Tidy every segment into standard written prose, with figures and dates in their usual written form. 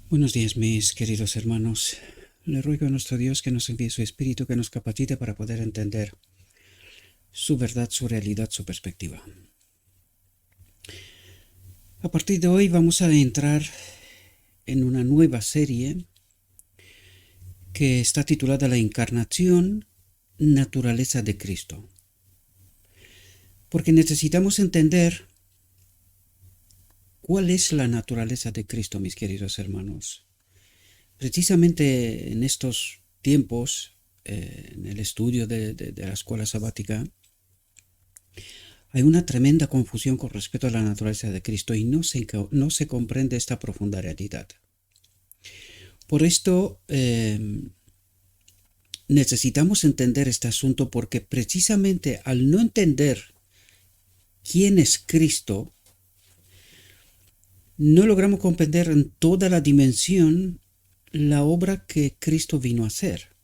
Buenos días, mis queridos hermanos. Le ruego a nuestro Dios que nos envíe su Espíritu, que nos capacite para poder entender su verdad, su realidad, su perspectiva. A partir de hoy vamos a entrar en una nueva serie que está titulada La Encarnación, Naturaleza de Cristo. Porque necesitamos entender cuál es la naturaleza de Cristo, mis queridos hermanos. Precisamente en estos tiempos, en el estudio de la escuela sabática, hay una tremenda confusión con respecto a la naturaleza de Cristo y no se comprende esta profunda realidad. Por esto necesitamos entender este asunto, porque precisamente al no entender quién es Cristo, no logramos comprender en toda la dimensión la obra que Cristo vino a hacer.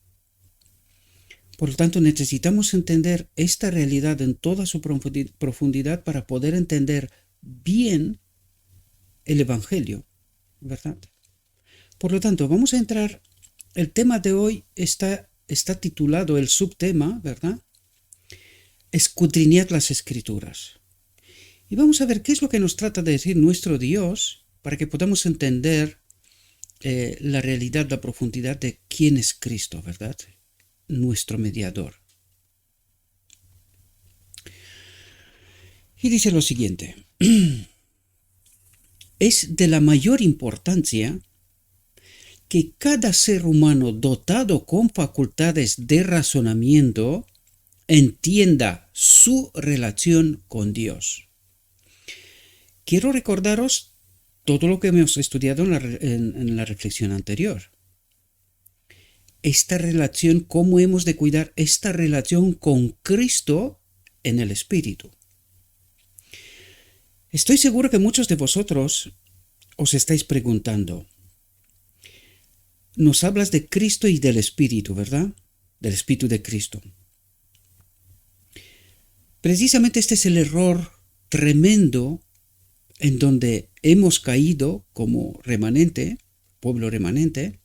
Por lo tanto, necesitamos entender esta realidad en toda su profundidad para poder entender bien el Evangelio, ¿verdad? Por lo tanto, vamos a entrar, el tema de hoy está titulado, el subtema, ¿verdad? Escudriñad las Escrituras. Y vamos a ver qué es lo que nos trata de decir nuestro Dios para que podamos entender la realidad, la profundidad de quién es Cristo, ¿verdad? Nuestro mediador. Y dice lo siguiente: es de la mayor importancia que cada ser humano dotado con facultades de razonamiento entienda su relación con Dios. Quiero recordaros todo lo que hemos estudiado en la reflexión anterior. Esta relación, cómo hemos de cuidar esta relación con Cristo en el Espíritu. Estoy seguro que muchos de vosotros os estáis preguntando, nos hablas de Cristo y del Espíritu, ¿verdad? Del Espíritu de Cristo. Precisamente este es el error tremendo en donde hemos caído como remanente, pueblo remanente,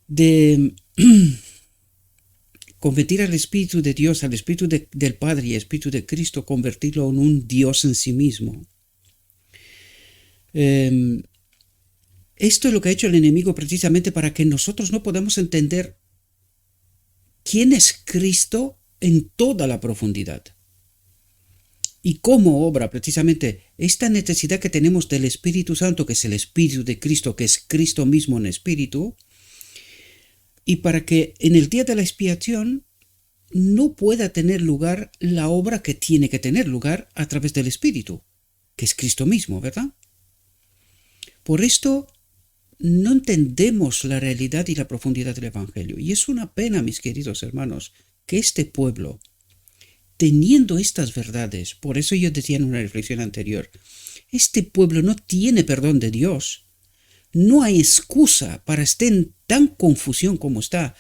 de convertir al Espíritu de Dios, al Espíritu del Padre y al Espíritu de Cristo, convertirlo en un Dios en sí mismo. Esto es lo que ha hecho el enemigo precisamente para que nosotros no podamos entender quién es Cristo en toda la profundidad. Y cómo obra precisamente esta necesidad que tenemos del Espíritu Santo, que es el Espíritu de Cristo, que es Cristo mismo en espíritu, y para que en el día de la expiación no pueda tener lugar la obra que tiene que tener lugar a través del Espíritu, que es Cristo mismo, ¿verdad? Por esto no entendemos la realidad y la profundidad del Evangelio. Y es una pena, mis queridos hermanos, que este pueblo, teniendo estas verdades, por eso yo decía en una reflexión anterior, este pueblo no tiene perdón de Dios. No hay excusa para estar en tan confusión como está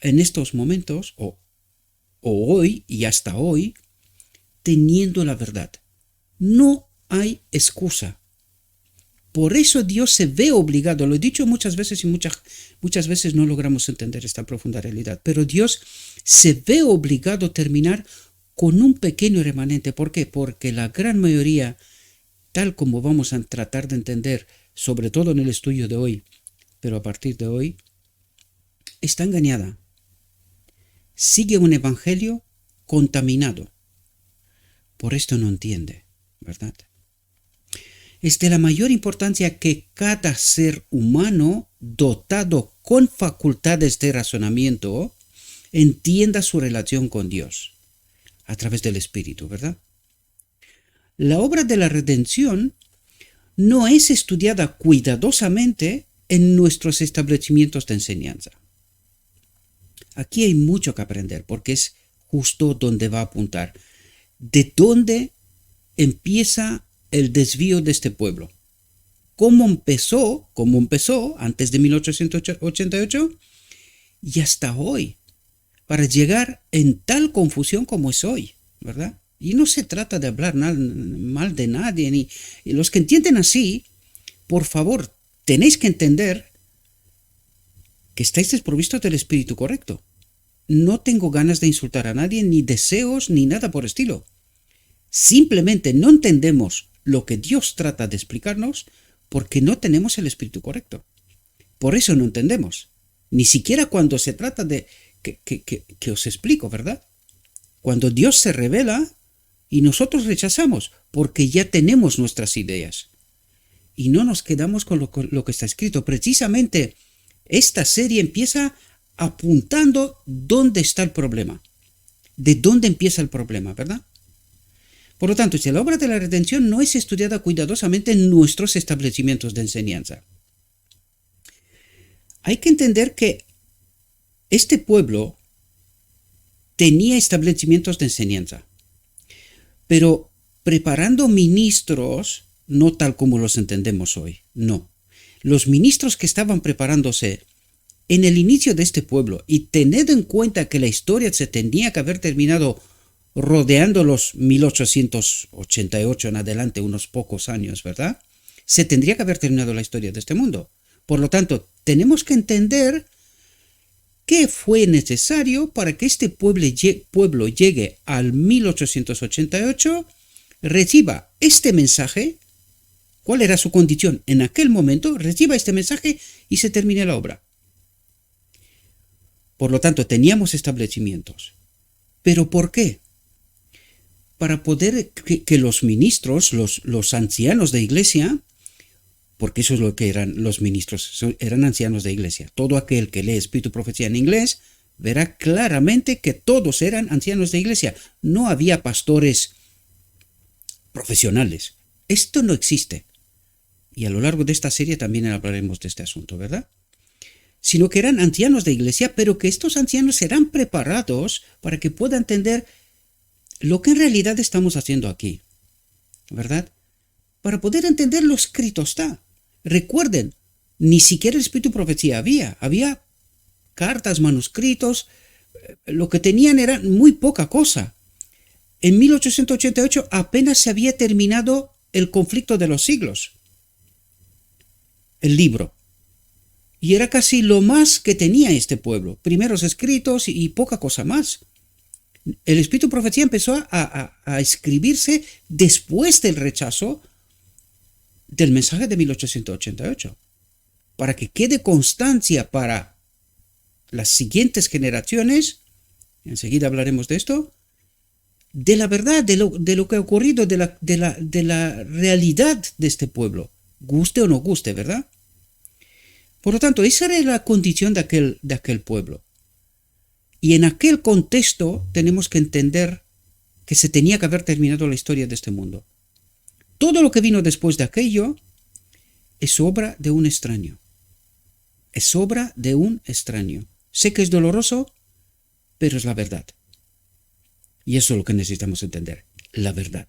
en estos momentos, o hoy y hasta hoy, teniendo la verdad. No hay excusa. Por eso Dios se ve obligado, lo he dicho muchas veces y muchas veces no logramos entender esta profunda realidad, pero Dios se ve obligado a terminar con un pequeño remanente. ¿Por qué? Porque la gran mayoría, tal como vamos a tratar de entender, sobre todo en el estudio de hoy, pero a partir de hoy, está engañada. Sigue un evangelio contaminado. Por esto no entiende, ¿verdad? Es de la mayor importancia que cada ser humano dotado con facultades de razonamiento entienda su relación con Dios a través del Espíritu, ¿verdad? La obra de la redención no es estudiada cuidadosamente en nuestros establecimientos de enseñanza. Aquí hay mucho que aprender, porque es justo donde va a apuntar. ¿De dónde empieza el desvío de este pueblo? ¿Cómo empezó antes de 1888 y hasta hoy? Para llegar en tal confusión como es hoy, ¿verdad? Y no se trata de hablar mal de nadie, y los que entienden así, por favor, tenéis que entender que estáis desprovistos del espíritu correcto. No tengo ganas de insultar a nadie, ni deseos, ni nada por estilo. Simplemente no entendemos lo que Dios trata de explicarnos porque no tenemos el espíritu correcto. Por eso no entendemos. Ni siquiera cuando se trata de que os explico, ¿verdad? Cuando Dios se revela y nosotros rechazamos porque ya tenemos nuestras ideas. Y no nos quedamos con lo que está escrito. Precisamente esta serie empieza apuntando dónde está el problema. De dónde empieza el problema, ¿verdad? Por lo tanto, si la obra de la redención no es estudiada cuidadosamente en nuestros establecimientos de enseñanza. Hay que entender que este pueblo tenía establecimientos de enseñanza, pero preparando ministros, no tal como los entendemos hoy, no. Los ministros que estaban preparándose en el inicio de este pueblo, y tened en cuenta que la historia se tenía que haber terminado rodeando los 1888 en adelante, unos pocos años, ¿verdad? Se tendría que haber terminado la historia de este mundo. Por lo tanto, tenemos que entender qué fue necesario para que este pueblo llegue al 1888, reciba este mensaje. ¿Cuál era su condición en aquel momento? Reciba este mensaje y se termine la obra. Por lo tanto, teníamos establecimientos. ¿Pero por qué? Para poder que los ministros, los ancianos de iglesia, porque eso es lo que eran los ministros, eran ancianos de iglesia. Todo aquel que lee Espíritu y Profecía en inglés verá claramente que todos eran ancianos de iglesia. No había pastores profesionales. Esto no existe. Y a lo largo de esta serie también hablaremos de este asunto, ¿verdad? Sino que eran ancianos de iglesia, pero que estos ancianos serán preparados para que puedan entender lo que en realidad estamos haciendo aquí, ¿verdad? Para poder entender lo escrito está. Recuerden, ni siquiera el Espíritu y Profecía había cartas, manuscritos, lo que tenían era muy poca cosa. En 1888 apenas se había terminado el conflicto de los siglos, el libro. Y era casi lo más que tenía este pueblo. Primeros escritos y poca cosa más. El Espíritu y Profecía empezó a escribirse después del rechazo del mensaje de 1888. Para que quede constancia para las siguientes generaciones, enseguida hablaremos de esto, de la verdad, de lo que ha ocurrido, de la realidad de este pueblo. Guste o no guste, ¿verdad? Por lo tanto, esa era la condición de aquel pueblo. Y en aquel contexto tenemos que entender que se tenía que haber terminado la historia de este mundo. Todo lo que vino después de aquello es obra de un extraño. Es obra de un extraño. Sé que es doloroso, pero es la verdad. Y eso es lo que necesitamos entender, la verdad.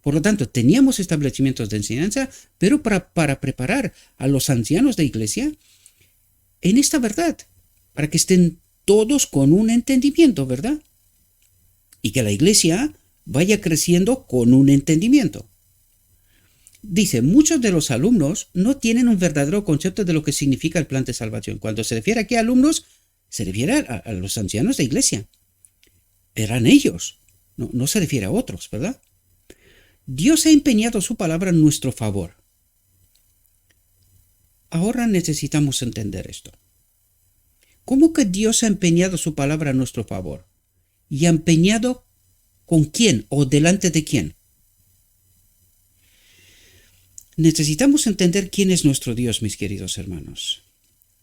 Por lo tanto, teníamos establecimientos de enseñanza, pero para preparar a los ancianos de iglesia en esta verdad, para que estén todos con un entendimiento, ¿verdad? Y que la iglesia vaya creciendo con un entendimiento. Dice, muchos de los alumnos no tienen un verdadero concepto de lo que significa el plan de salvación. Cuando se refiere aquí a alumnos, se refiere a los ancianos de iglesia. Eran ellos, no se refiere a otros, ¿verdad? Dios ha empeñado su palabra en nuestro favor. Ahora necesitamos entender esto. ¿Cómo que Dios ha empeñado su palabra a nuestro favor? ¿Y ha empeñado con quién o delante de quién? Necesitamos entender quién es nuestro Dios, mis queridos hermanos.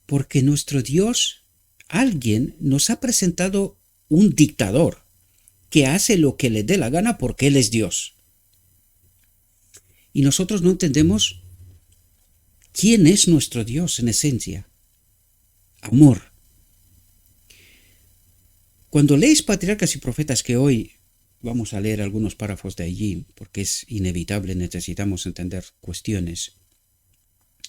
Porque nuestro Dios, alguien nos ha presentado un dictador que hace lo que le dé la gana porque Él es Dios. Y nosotros no entendemos quién es nuestro Dios en esencia. Amor. Cuando leéis Patriarcas y Profetas, que hoy vamos a leer algunos párrafos de allí, porque es inevitable, necesitamos entender cuestiones,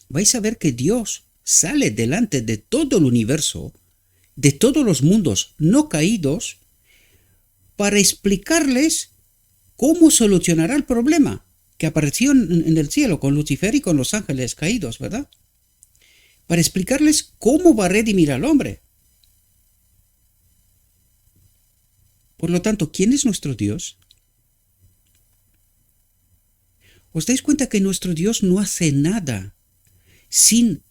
vais a ver que Dios sale delante de todo el universo, de todos los mundos no caídos, para explicarles cómo solucionará el problema que apareció en el cielo con Lucifer y con los ángeles caídos, ¿verdad? para explicarles cómo va a redimir al hombre. Por lo tanto, ¿quién es nuestro Dios? ¿Os dais cuenta que nuestro Dios no hace nada sin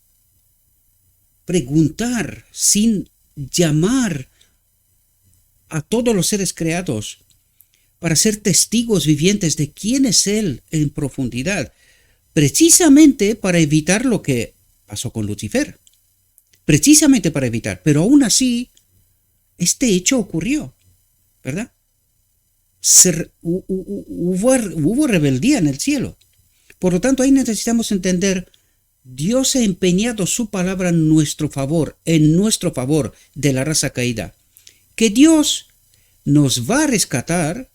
preguntar, sin llamar a todos los seres creados para ser testigos vivientes de quién es Él en profundidad, precisamente para evitar lo que pasó con Lucifer? Precisamente para evitar, pero aún así, este hecho ocurrió, ¿verdad? Hubo rebeldía en el cielo. Por lo tanto, ahí necesitamos entender, Dios ha empeñado su palabra en nuestro favor de la raza caída, que Dios nos va a rescatar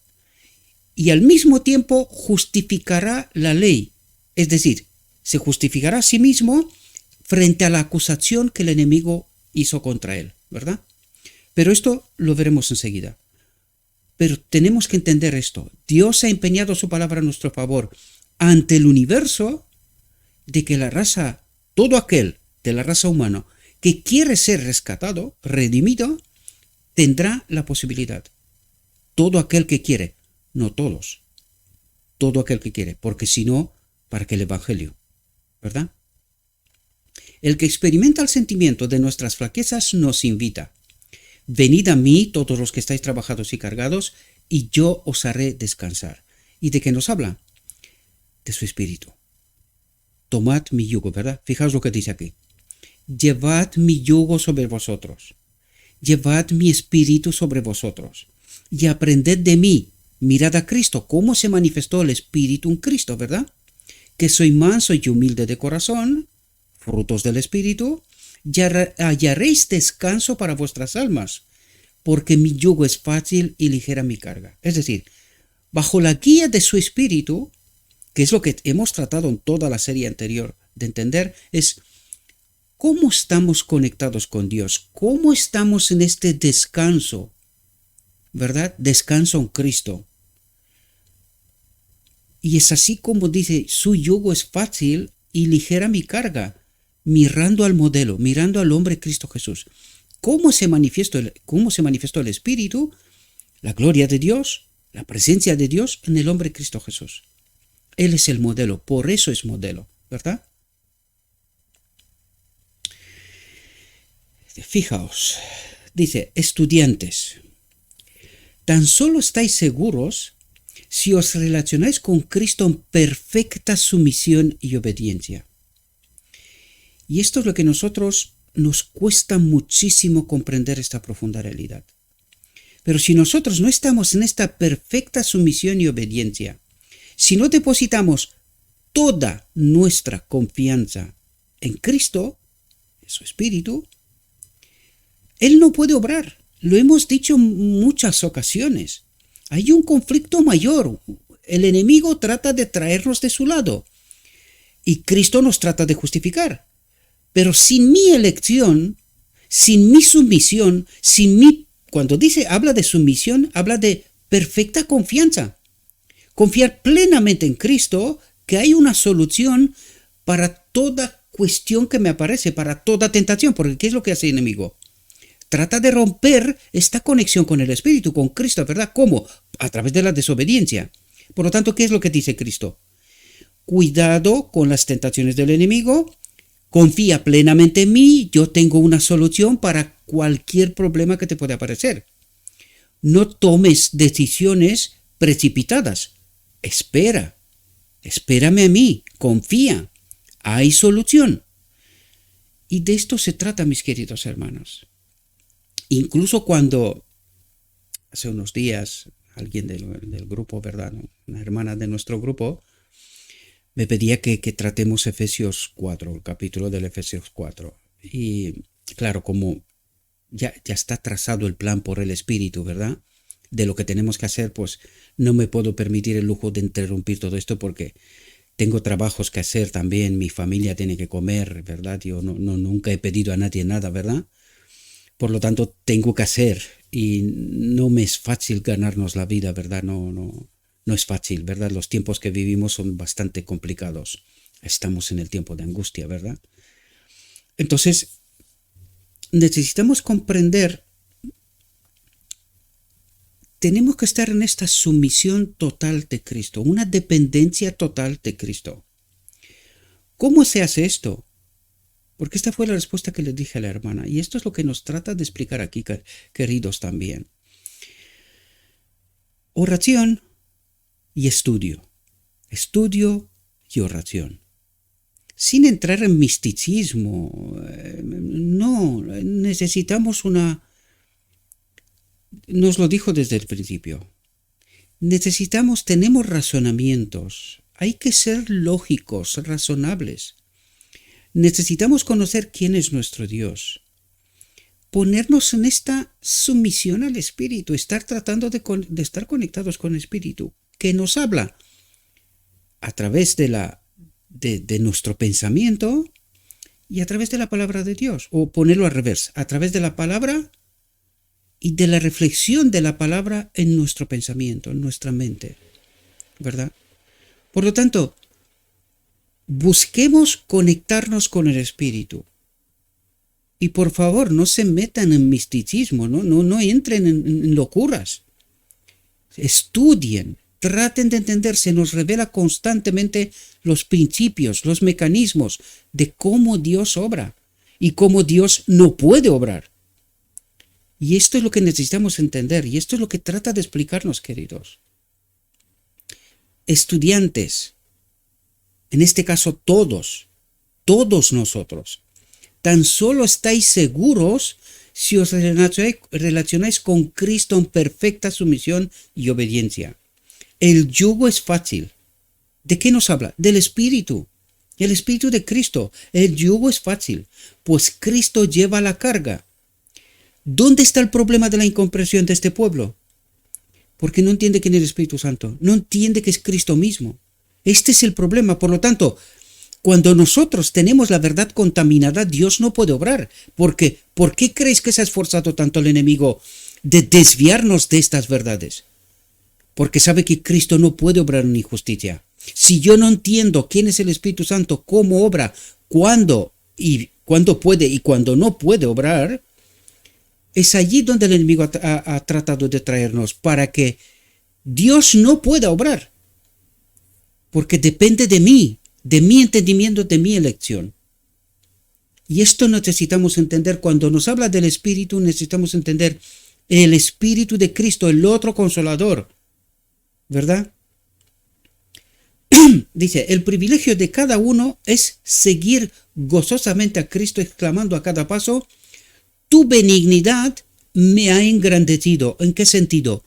y al mismo tiempo justificará la ley, es decir, se justificará a sí mismo frente a la acusación que el enemigo hizo contra él, ¿verdad? Pero esto lo veremos enseguida. Pero tenemos que entender esto. Dios ha empeñado su palabra a nuestro favor ante el universo de que la raza, todo aquel de la raza humana que quiere ser rescatado, redimido, tendrá la posibilidad. Todo aquel que quiere, no todos. Todo aquel que quiere, porque si no, ¿para qué el evangelio? ¿Verdad? El que experimenta el sentimiento de nuestras flaquezas nos invita. Venid a mí todos los que estáis trabajados y cargados, y yo os haré descansar. ¿Y de qué nos habla? De su espíritu. Tomad mi yugo, ¿verdad? Fijaos lo que dice aquí. Llevad mi yugo sobre vosotros. Llevad mi espíritu sobre vosotros. Y aprended de mí. Mirad a Cristo, cómo se manifestó el espíritu en Cristo, ¿verdad? Que soy manso y humilde de corazón, frutos del espíritu, y hallaréis descanso para vuestras almas, porque mi yugo es fácil y ligera mi carga. Es decir, bajo la guía de su espíritu, que es lo que hemos tratado en toda la serie anterior de entender, es cómo estamos conectados con Dios, cómo estamos en este descanso, ¿verdad? Descanso en Cristo. Y es así como dice, su yugo es fácil y ligera mi carga, mirando al modelo, mirando al hombre Cristo Jesús. ¿Cómo se manifestó el Espíritu? La gloria de Dios, la presencia de Dios en el hombre Cristo Jesús. Él es el modelo, por eso es modelo, ¿verdad? Fijaos, dice, estudiantes, tan solo estáis seguros si os relacionáis con Cristo en perfecta sumisión y obediencia. Y esto es lo que nos cuesta muchísimo comprender esta profunda realidad. Pero si nosotros no estamos en esta perfecta sumisión y obediencia, si no depositamos toda nuestra confianza en Cristo, en su Espíritu, Él no puede obrar. Lo hemos dicho en muchas ocasiones. Hay un conflicto mayor. El enemigo trata de traernos de su lado y Cristo nos trata de justificar. Pero sin mi elección, sin mi sumisión, cuando habla de sumisión, habla de perfecta confianza. Confiar plenamente en Cristo, que hay una solución para toda cuestión que me aparece, para toda tentación, porque ¿qué es lo que hace el enemigo? Trata de romper esta conexión con el Espíritu, con Cristo, ¿verdad? ¿Cómo? A través de la desobediencia. Por lo tanto, ¿qué es lo que dice Cristo? Cuidado con las tentaciones del enemigo, confía plenamente en mí, yo tengo una solución para cualquier problema que te pueda aparecer. No tomes decisiones precipitadas. Espérame a mí, confía, hay solución. Y de esto se trata, mis queridos hermanos. Incluso cuando hace unos días alguien del grupo, ¿verdad? Una hermana de nuestro grupo me pedía que tratemos Efesios 4, el capítulo del Efesios 4. Y claro, como ya está trazado el plan por el Espíritu, ¿verdad? De lo que tenemos que hacer, pues no me puedo permitir el lujo de interrumpir todo esto porque tengo trabajos que hacer también, mi familia tiene que comer, ¿verdad? Yo nunca he pedido a nadie nada, ¿verdad? Por lo tanto, tengo que hacer y no me es fácil ganarnos la vida, ¿verdad? No es fácil, ¿verdad? Los tiempos que vivimos son bastante complicados. Estamos en el tiempo de angustia, ¿verdad? Entonces, necesitamos comprender, tenemos que estar en esta sumisión total de Cristo, una dependencia total de Cristo. ¿Cómo se hace esto? Porque esta fue la respuesta que les dije a la hermana, y esto es lo que nos trata de explicar aquí, queridos, también. Oración y estudio. Estudio y oración. Sin entrar en misticismo, no, necesitamos nos lo dijo desde el principio, tenemos razonamientos, hay que ser lógicos, razonables. Necesitamos conocer quién es nuestro Dios, ponernos en esta sumisión al Espíritu, estar tratando de estar conectados con el Espíritu, que nos habla a través de nuestro pensamiento y a través de la palabra de Dios, o ponerlo al revés, a través de la palabra y de la reflexión de la palabra en nuestro pensamiento, en nuestra mente, ¿verdad? Por lo tanto, busquemos conectarnos con el Espíritu. Y por favor, no se metan en misticismo, no entren en locuras. Estudien, traten de entender, se nos revela constantemente los principios, los mecanismos de cómo Dios obra y cómo Dios no puede obrar. Y esto es lo que necesitamos entender, y esto es lo que trata de explicarnos, queridos. Estudiantes, en este caso todos nosotros, tan solo estáis seguros si os relacionáis con Cristo en perfecta sumisión y obediencia. El yugo es fácil. ¿De qué nos habla? Del Espíritu. El Espíritu de Cristo. El yugo es fácil, pues Cristo lleva la carga. ¿Dónde está el problema de la incomprensión de este pueblo? Porque no entiende quién es el Espíritu Santo. No entiende que es Cristo mismo. Este es el problema. Por lo tanto, cuando nosotros tenemos la verdad contaminada, Dios no puede obrar. Porque, ¿por qué creéis que se ha esforzado tanto el enemigo de desviarnos de estas verdades? Porque sabe que Cristo no puede obrar en injusticia. Si yo no entiendo quién es el Espíritu Santo, cómo obra, cuándo puede y cuándo no puede obrar, es allí donde el enemigo ha tratado de traernos, para que Dios no pueda obrar. Porque depende de mí entendimiento, de mi elección. Y esto necesitamos entender. Cuando nos habla del Espíritu, necesitamos entender el Espíritu de Cristo, el otro Consolador, ¿verdad? Dice, el privilegio de cada uno es seguir gozosamente a Cristo, exclamando a cada paso: tu benignidad me ha engrandecido. ¿En qué sentido?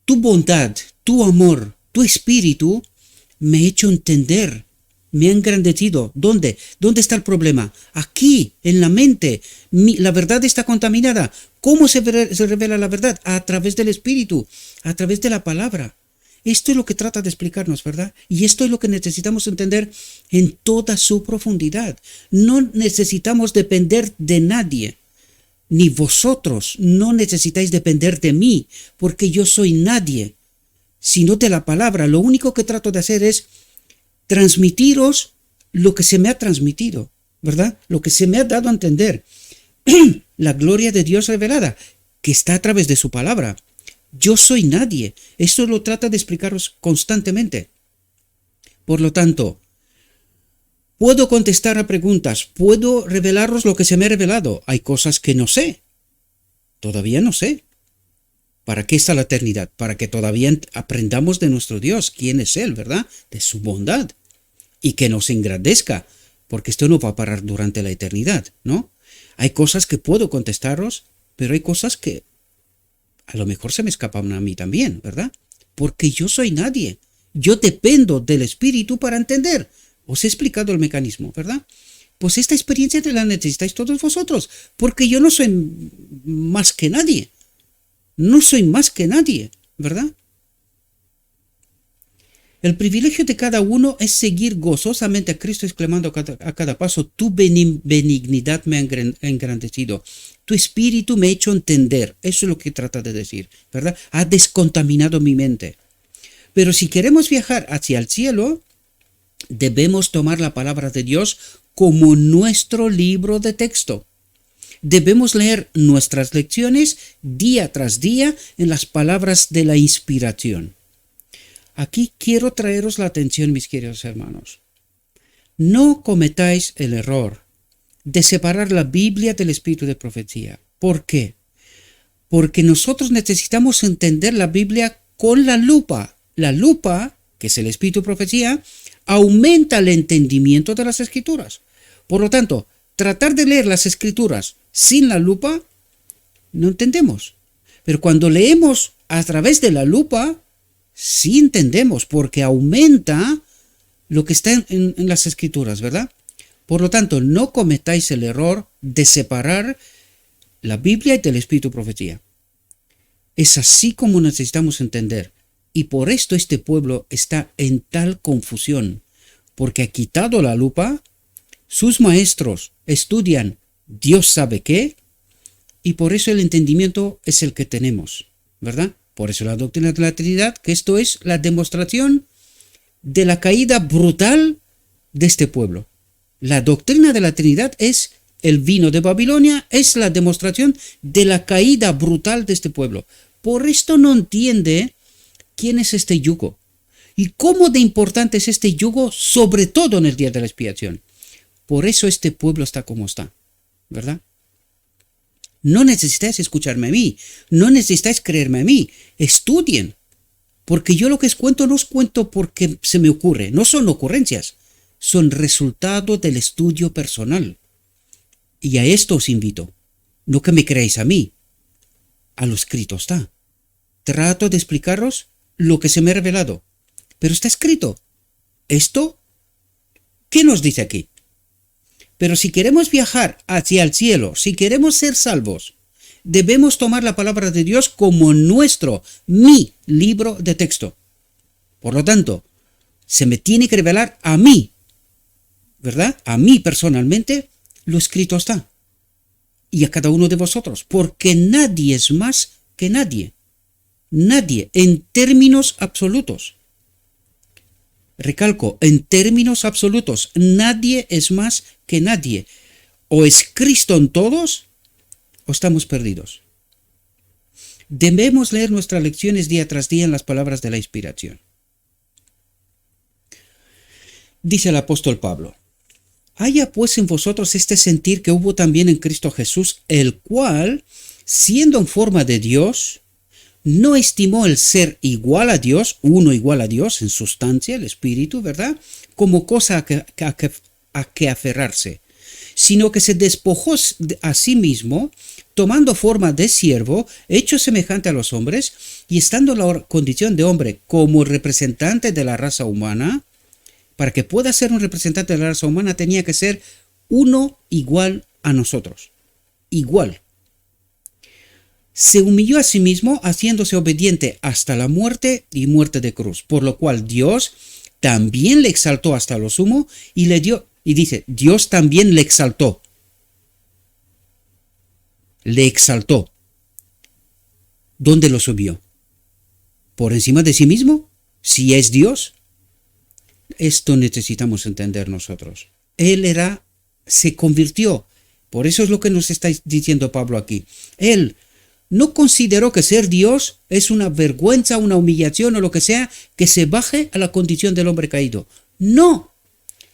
Tu bondad, tu amor, tu espíritu me ha hecho entender, me ha engrandecido. ¿Dónde? ¿Dónde está el problema? Aquí, en la mente. La verdad está contaminada. ¿Cómo se revela la verdad? A través del Espíritu, a través de la palabra. Esto es lo que trata de explicarnos, ¿verdad? Y esto es lo que necesitamos entender en toda su profundidad. No necesitamos depender de nadie. Ni vosotros no necesitáis depender de mí, porque yo soy nadie, sino de la palabra. Lo único que trato de hacer es transmitiros lo que se me ha transmitido, ¿verdad? Lo que se me ha dado a entender. La gloria de Dios revelada, que está a través de su palabra. Yo soy nadie. Esto lo trata de explicaros constantemente. Por lo tanto, puedo contestar a preguntas, puedo revelaros lo que se me ha revelado. Hay cosas que no sé. Todavía no sé. ¿Para qué está la eternidad? Para que todavía aprendamos de nuestro Dios, quién es Él, ¿verdad? De su bondad. Y que nos engrandezca, porque esto no va a parar durante la eternidad, ¿no? Hay cosas que puedo contestaros, pero hay cosas que a lo mejor se me escapan a mí también, ¿verdad? Porque yo soy nadie. Yo dependo del Espíritu para entender. Os he explicado el mecanismo, ¿verdad? Pues esta experiencia la necesitáis todos vosotros, porque yo no soy más que nadie. No soy más que nadie, ¿verdad? El privilegio de cada uno es seguir gozosamente a Cristo, exclamando a cada paso: tu benignidad me ha engrandecido, tu espíritu me ha hecho entender. Eso es lo que trata de decir, ¿verdad? Ha descontaminado mi mente. Pero si queremos viajar hacia el cielo, debemos tomar la palabra de Dios como nuestro libro de texto. Debemos leer nuestras lecciones día tras día en las palabras de la inspiración. Aquí quiero traeros la atención, mis queridos hermanos. No cometáis el error de separar la Biblia del espíritu de profecía. ¿Por qué? Porque nosotros necesitamos entender la Biblia con la lupa. La lupa, que es el espíritu de profecía, aumenta el entendimiento de las escrituras. Por lo tanto, tratar de leer las escrituras sin la lupa, no entendemos. Pero cuando leemos a través de la lupa, sí entendemos, porque aumenta lo que está en las escrituras, ¿verdad? Por lo tanto, no cometáis el error de separar la Biblia del espíritu de profecía. Es así como necesitamos entender. Y por esto este pueblo está en tal confusión, porque ha quitado la lupa, sus maestros estudian Dios sabe qué, y por eso el entendimiento es el que tenemos, ¿verdad? Por eso la doctrina de la Trinidad, que esto es la demostración de la caída brutal de este pueblo. La doctrina de la Trinidad es el vino de Babilonia, es la demostración de la caída brutal de este pueblo. Por esto no entiende quién es este yugo y cómo de importante es este yugo, sobre todo en el día de la expiación. Por eso este pueblo está como está, ¿verdad? No necesitáis escucharme a mí, no necesitáis creerme a mí, estudien, porque yo lo que os cuento no os cuento porque se me ocurre, no son ocurrencias, son resultado del estudio personal. Y a esto os invito, no que me creáis a mí, a lo escrito está. Trato de explicaros lo que se me ha revelado, pero está escrito. ¿Esto qué nos dice aquí? Pero si queremos viajar hacia el cielo, si queremos ser salvos, debemos tomar la palabra de Dios como mi libro de texto. Por lo tanto, se me tiene que revelar a mí, ¿verdad? A mí personalmente, lo escrito está. Y a cada uno de vosotros, porque nadie es más que nadie. Nadie, en términos absolutos. Recalco, en términos absolutos, nadie es más que nadie. O es Cristo en todos, o estamos perdidos. Debemos leer nuestras lecciones día tras día en las palabras de la inspiración. Dice el apóstol Pablo: haya pues en vosotros este sentir que hubo también en Cristo Jesús, el cual, siendo en forma de Dios, no estimó el ser igual a Dios, uno igual a Dios en sustancia, el espíritu, ¿verdad?, como cosa a que aferrarse, sino que se despojó a sí mismo, tomando forma de siervo, hecho semejante a los hombres, y estando en la condición de hombre como representante de la raza humana. Para que pueda ser un representante de la raza humana tenía que ser uno igual a nosotros. Igual. Se humilló a sí mismo, haciéndose obediente hasta la muerte y muerte de cruz, por lo cual Dios también le exaltó hasta lo sumo y le dio, y dice, Dios también le exaltó. Le exaltó. ¿Dónde lo subió? ¿Por encima de sí mismo? Si es Dios. Esto necesitamos entender nosotros. Él se convirtió. Por eso es lo que nos está diciendo Pablo aquí. Él no consideró que ser Dios es una vergüenza, una humillación o lo que sea, que se baje a la condición del hombre caído. No,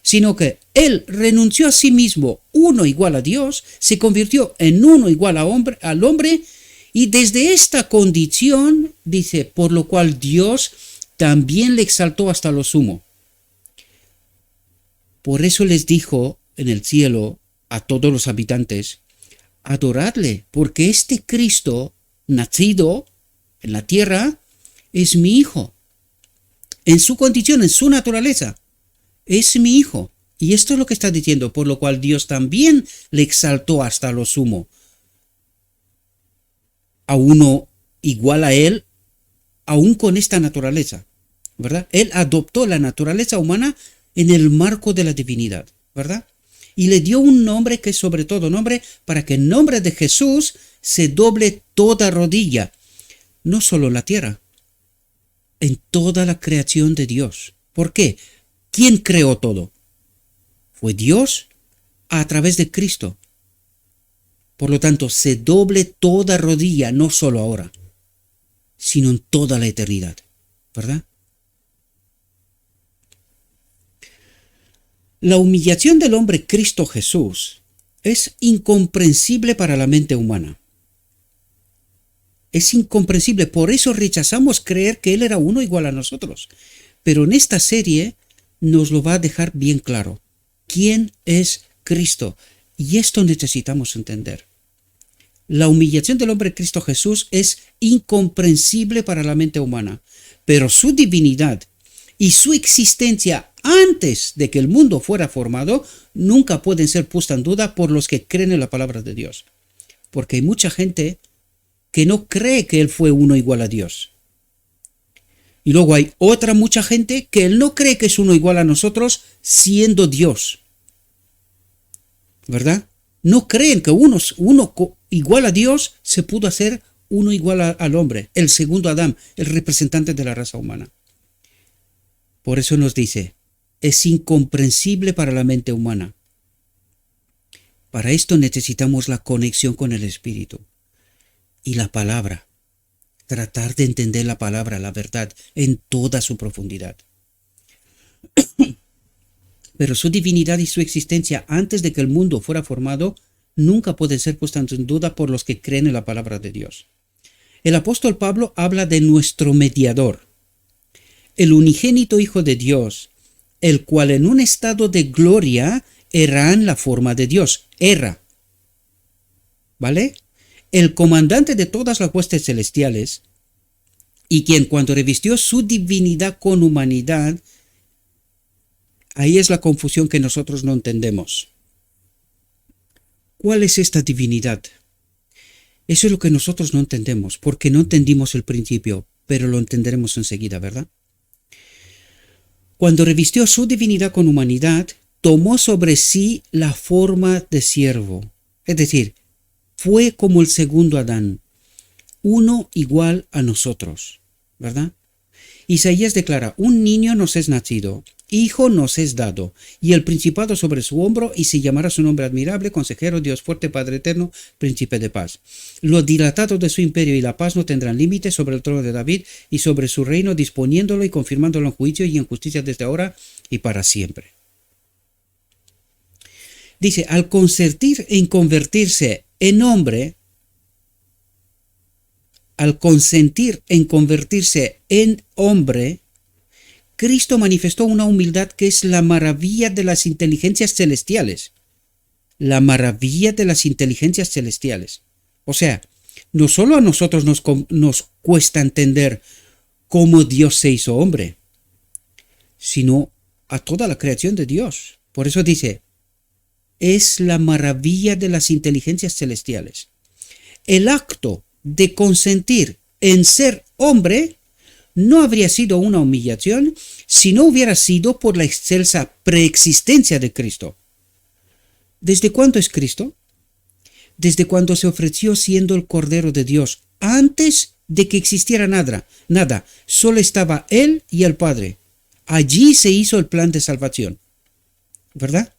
sino que él renunció a sí mismo, uno igual a Dios, se convirtió en uno igual al hombre, y desde esta condición, dice, por lo cual Dios también le exaltó hasta lo sumo. Por eso les dijo en el cielo a todos los habitantes: adoradle, porque este Cristo, nacido en la tierra, es mi Hijo. En su condición, en su naturaleza, es mi Hijo. Y esto es lo que está diciendo, por lo cual Dios también le exaltó hasta lo sumo. A uno igual a él, aún con esta naturaleza, ¿verdad? Él adoptó la naturaleza humana en el marco de la divinidad, ¿verdad? Y le dio un nombre que es sobre todo nombre, para que en nombre de Jesús se doble toda rodilla, no solo en la tierra, en toda la creación de Dios. ¿Por qué? ¿Quién creó todo? ¿Fue Dios? a través de Cristo. Por lo tanto, se doble toda rodilla, no solo ahora, sino en toda la eternidad, ¿verdad? La humillación del hombre Cristo Jesús es incomprensible para la mente humana. Es incomprensible, por eso rechazamos creer que Él era uno igual a nosotros. Pero en esta serie nos lo va a dejar bien claro. ¿Quién es Cristo? Y esto necesitamos entender. La humillación del hombre Cristo Jesús es incomprensible para la mente humana, pero su divinidad y su existencia antes de que el mundo fuera formado nunca pueden ser puestas en duda por los que creen en la palabra de Dios. Porque hay mucha gente que no cree que Él fue uno igual a Dios. Y luego hay otra mucha gente que Él no cree que es uno igual a nosotros siendo Dios. ¿Verdad? No creen que uno igual a Dios se pudo hacer uno igual al hombre, el segundo Adán, el representante de la raza humana. Por eso nos dice, es incomprensible para la mente humana. Para esto necesitamos la conexión con el Espíritu y la palabra. Tratar de entender la palabra, la verdad, en toda su profundidad. Pero su divinidad y su existencia antes de que el mundo fuera formado nunca pueden ser puestas en duda por los que creen en la palabra de Dios. El apóstol Pablo habla de nuestro mediador, el unigénito Hijo de Dios, el cual en un estado de gloria era en la forma de Dios. Era. ¿Vale? El comandante de todas las huestes celestiales, y quien cuando revistió su divinidad con humanidad, ahí es la confusión que nosotros no entendemos. ¿Cuál es esta divinidad? Eso es lo que nosotros no entendemos, porque no entendimos el principio, pero lo entenderemos enseguida, ¿verdad? Cuando revistió su divinidad con humanidad, tomó sobre sí la forma de siervo, es decir, fue como el segundo Adán, uno igual a nosotros, ¿verdad? Isaías declara, un niño nos es nacido, hijo nos es dado, y el principado sobre su hombro, y se llamará su nombre admirable, consejero, Dios fuerte, Padre eterno, príncipe de paz. Lo dilatado de su imperio y la paz no tendrán límite sobre el trono de David y sobre su reino, disponiéndolo y confirmándolo en juicio y en justicia desde ahora y para siempre. Dice, al consentir en convertirse en hombre, Cristo manifestó una humildad que es la maravilla de las inteligencias celestiales. La maravilla de las inteligencias celestiales. O sea, no solo a nosotros nos cuesta entender cómo Dios se hizo hombre, sino a toda la creación de Dios. Por eso dice, es la maravilla de las inteligencias celestiales. El acto de consentir en ser hombre no habría sido una humillación si no hubiera sido por la excelsa preexistencia de Cristo. ¿Desde cuándo es Cristo? Desde cuando se ofreció siendo el Cordero de Dios, antes de que existiera nada, solo estaba Él y el Padre. Allí se hizo el plan de salvación, ¿verdad?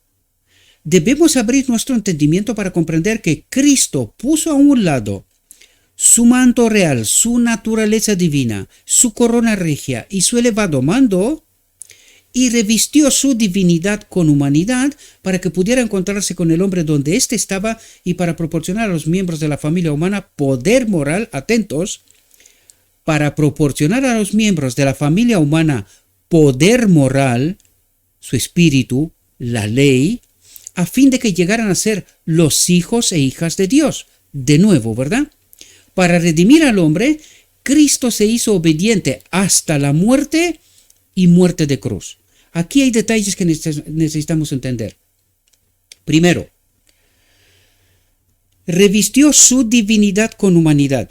Debemos abrir nuestro entendimiento para comprender que Cristo puso a un lado su manto real, su naturaleza divina, su corona regia y su elevado mando, y revistió su divinidad con humanidad para que pudiera encontrarse con el hombre donde éste estaba y para proporcionar a los miembros de la familia humana poder moral, atentos, para proporcionar a los miembros de la familia humana poder moral, su espíritu, la ley, a fin de que llegaran a ser los hijos e hijas de Dios. De nuevo, ¿verdad? Para redimir al hombre, Cristo se hizo obediente hasta la muerte y muerte de cruz. Aquí hay detalles que necesitamos entender. Primero, revistió su divinidad con humanidad.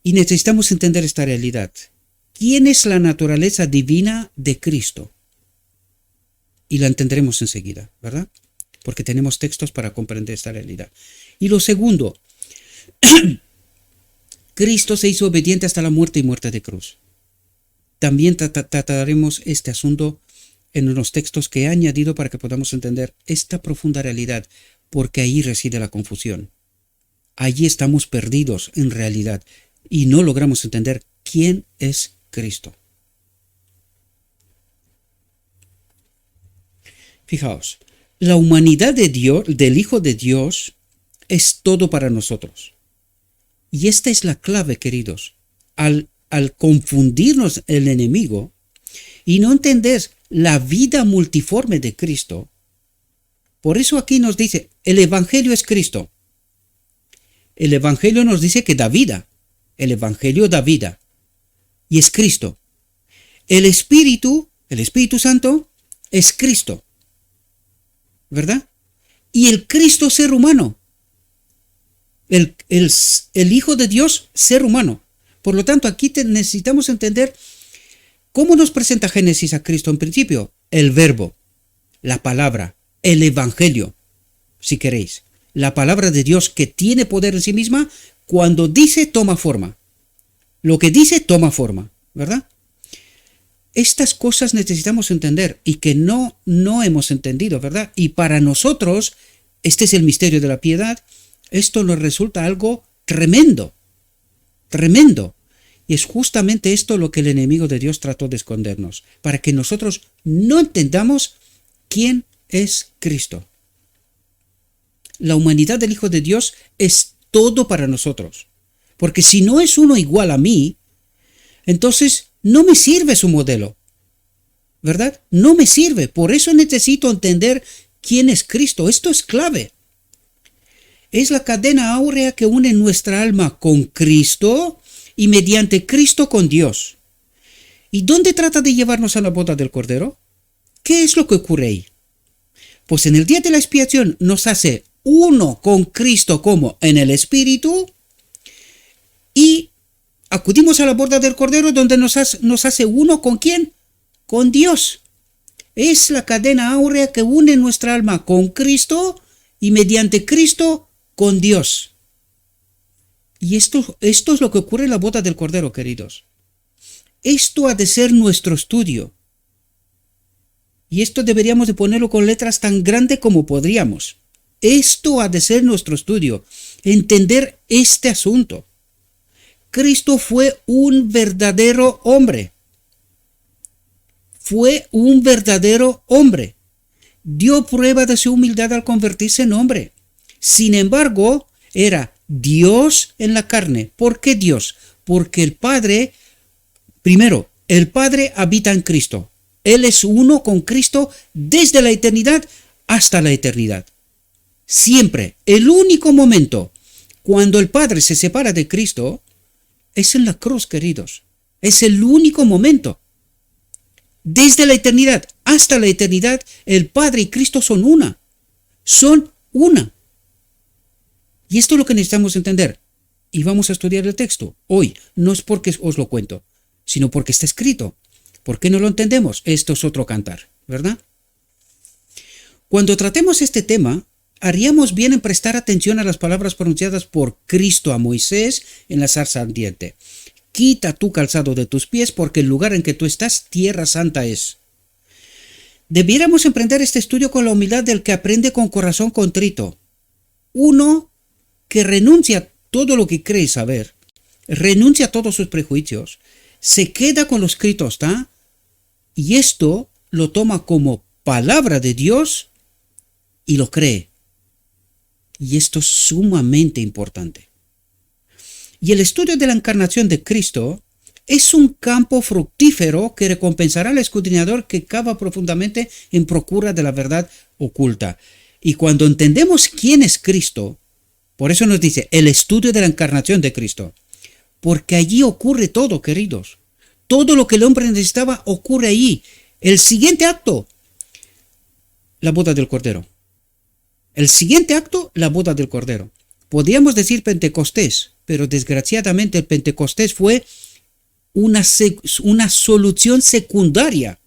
Y necesitamos entender esta realidad. ¿Quién es la naturaleza divina de Cristo? Y la entenderemos enseguida, ¿verdad? Porque tenemos textos para comprender esta realidad. Y lo segundo, Cristo se hizo obediente hasta la muerte y muerte de cruz. También trataremos este asunto en unos textos que he añadido para que podamos entender esta profunda realidad. porque ahí reside la confusión. Allí estamos perdidos en realidad y no logramos entender quién es Cristo. Fijaos, la humanidad de Dios, del Hijo de Dios, es todo para nosotros. Y esta es la clave, queridos. Al confundirnos el enemigo y no entender la vida multiforme de Cristo, por eso aquí nos dice, el Evangelio es Cristo. El Evangelio nos dice que da vida. El Evangelio da vida. Y es Cristo. El Espíritu Santo, es Cristo. ¿Verdad? Y el Cristo ser humano. El Hijo de Dios ser humano. Por lo tanto, aquí necesitamos entender cómo nos presenta Génesis a Cristo en principio. El verbo, la palabra, el Evangelio, si queréis. La palabra de Dios que tiene poder en sí misma, cuando dice, toma forma. Lo que dice, toma forma, ¿verdad? Estas cosas necesitamos entender y que no hemos entendido, ¿verdad? Y para nosotros, este es el misterio de la piedad, esto nos resulta algo tremendo, tremendo. Y es justamente esto lo que el enemigo de Dios trató de escondernos, para que nosotros no entendamos quién es Cristo. La humanidad del Hijo de Dios es todo para nosotros. Porque si no es uno igual a mí, entonces no me sirve su modelo. ¿Verdad? No me sirve. Por eso necesito entender quién es Cristo. Esto es clave. Es la cadena áurea que une nuestra alma con Cristo y mediante Cristo con Dios. ¿Y dónde trata de llevarnos a la boda del Cordero? ¿Qué es lo que ocurre ahí? Pues en el día de la expiación nos hace uno con Cristo como en el Espíritu y acudimos a la boda del Cordero donde nos hace uno con ¿quién? Con Dios. Es la cadena áurea que une nuestra alma con Cristo y mediante Cristo con Dios. Y esto es lo que ocurre en la boda del Cordero, queridos. Esto ha de ser nuestro estudio. Y esto deberíamos de ponerlo con letras tan grandes como podríamos. Esto ha de ser nuestro estudio. Entender este asunto. Cristo fue un verdadero hombre. Fue un verdadero hombre. Dio prueba de su humildad al convertirse en hombre. Sin embargo, era Dios en la carne. ¿Por qué Dios? Porque el Padre, primero, el Padre habita en Cristo. Él es uno con Cristo desde la eternidad hasta la eternidad. Siempre, el único momento cuando el Padre se separa de Cristo es en la cruz, queridos. Es el único momento. Desde la eternidad hasta la eternidad, el Padre y Cristo son una. Son una. Y esto es lo que necesitamos entender. Y vamos a estudiar el texto hoy. No es porque os lo cuento, sino porque está escrito. ¿Por qué no lo entendemos? Esto es otro cantar, ¿verdad? Cuando tratemos este tema, haríamos bien en prestar atención a las palabras pronunciadas por Cristo a Moisés en la zarza ardiente. Quita tu calzado de tus pies, porque el lugar en que tú estás, tierra santa es. Debiéramos emprender este estudio con la humildad del que aprende con corazón contrito. Uno que renuncia a todo lo que cree saber, renuncia a todos sus prejuicios, se queda con lo escrito está, y esto lo toma como palabra de Dios y lo cree. Y esto es sumamente importante. Y el estudio de la encarnación de Cristo es un campo fructífero que recompensará al escudriñador que cava profundamente en procura de la verdad oculta. Y cuando entendemos quién es Cristo, por eso nos dice el estudio de la encarnación de Cristo, porque allí ocurre todo, queridos. Todo lo que el hombre necesitaba ocurre allí. El siguiente acto, la boda del Cordero. El siguiente acto, la boda del Cordero. Podríamos decir Pentecostés, pero desgraciadamente el Pentecostés fue una solución secundaria,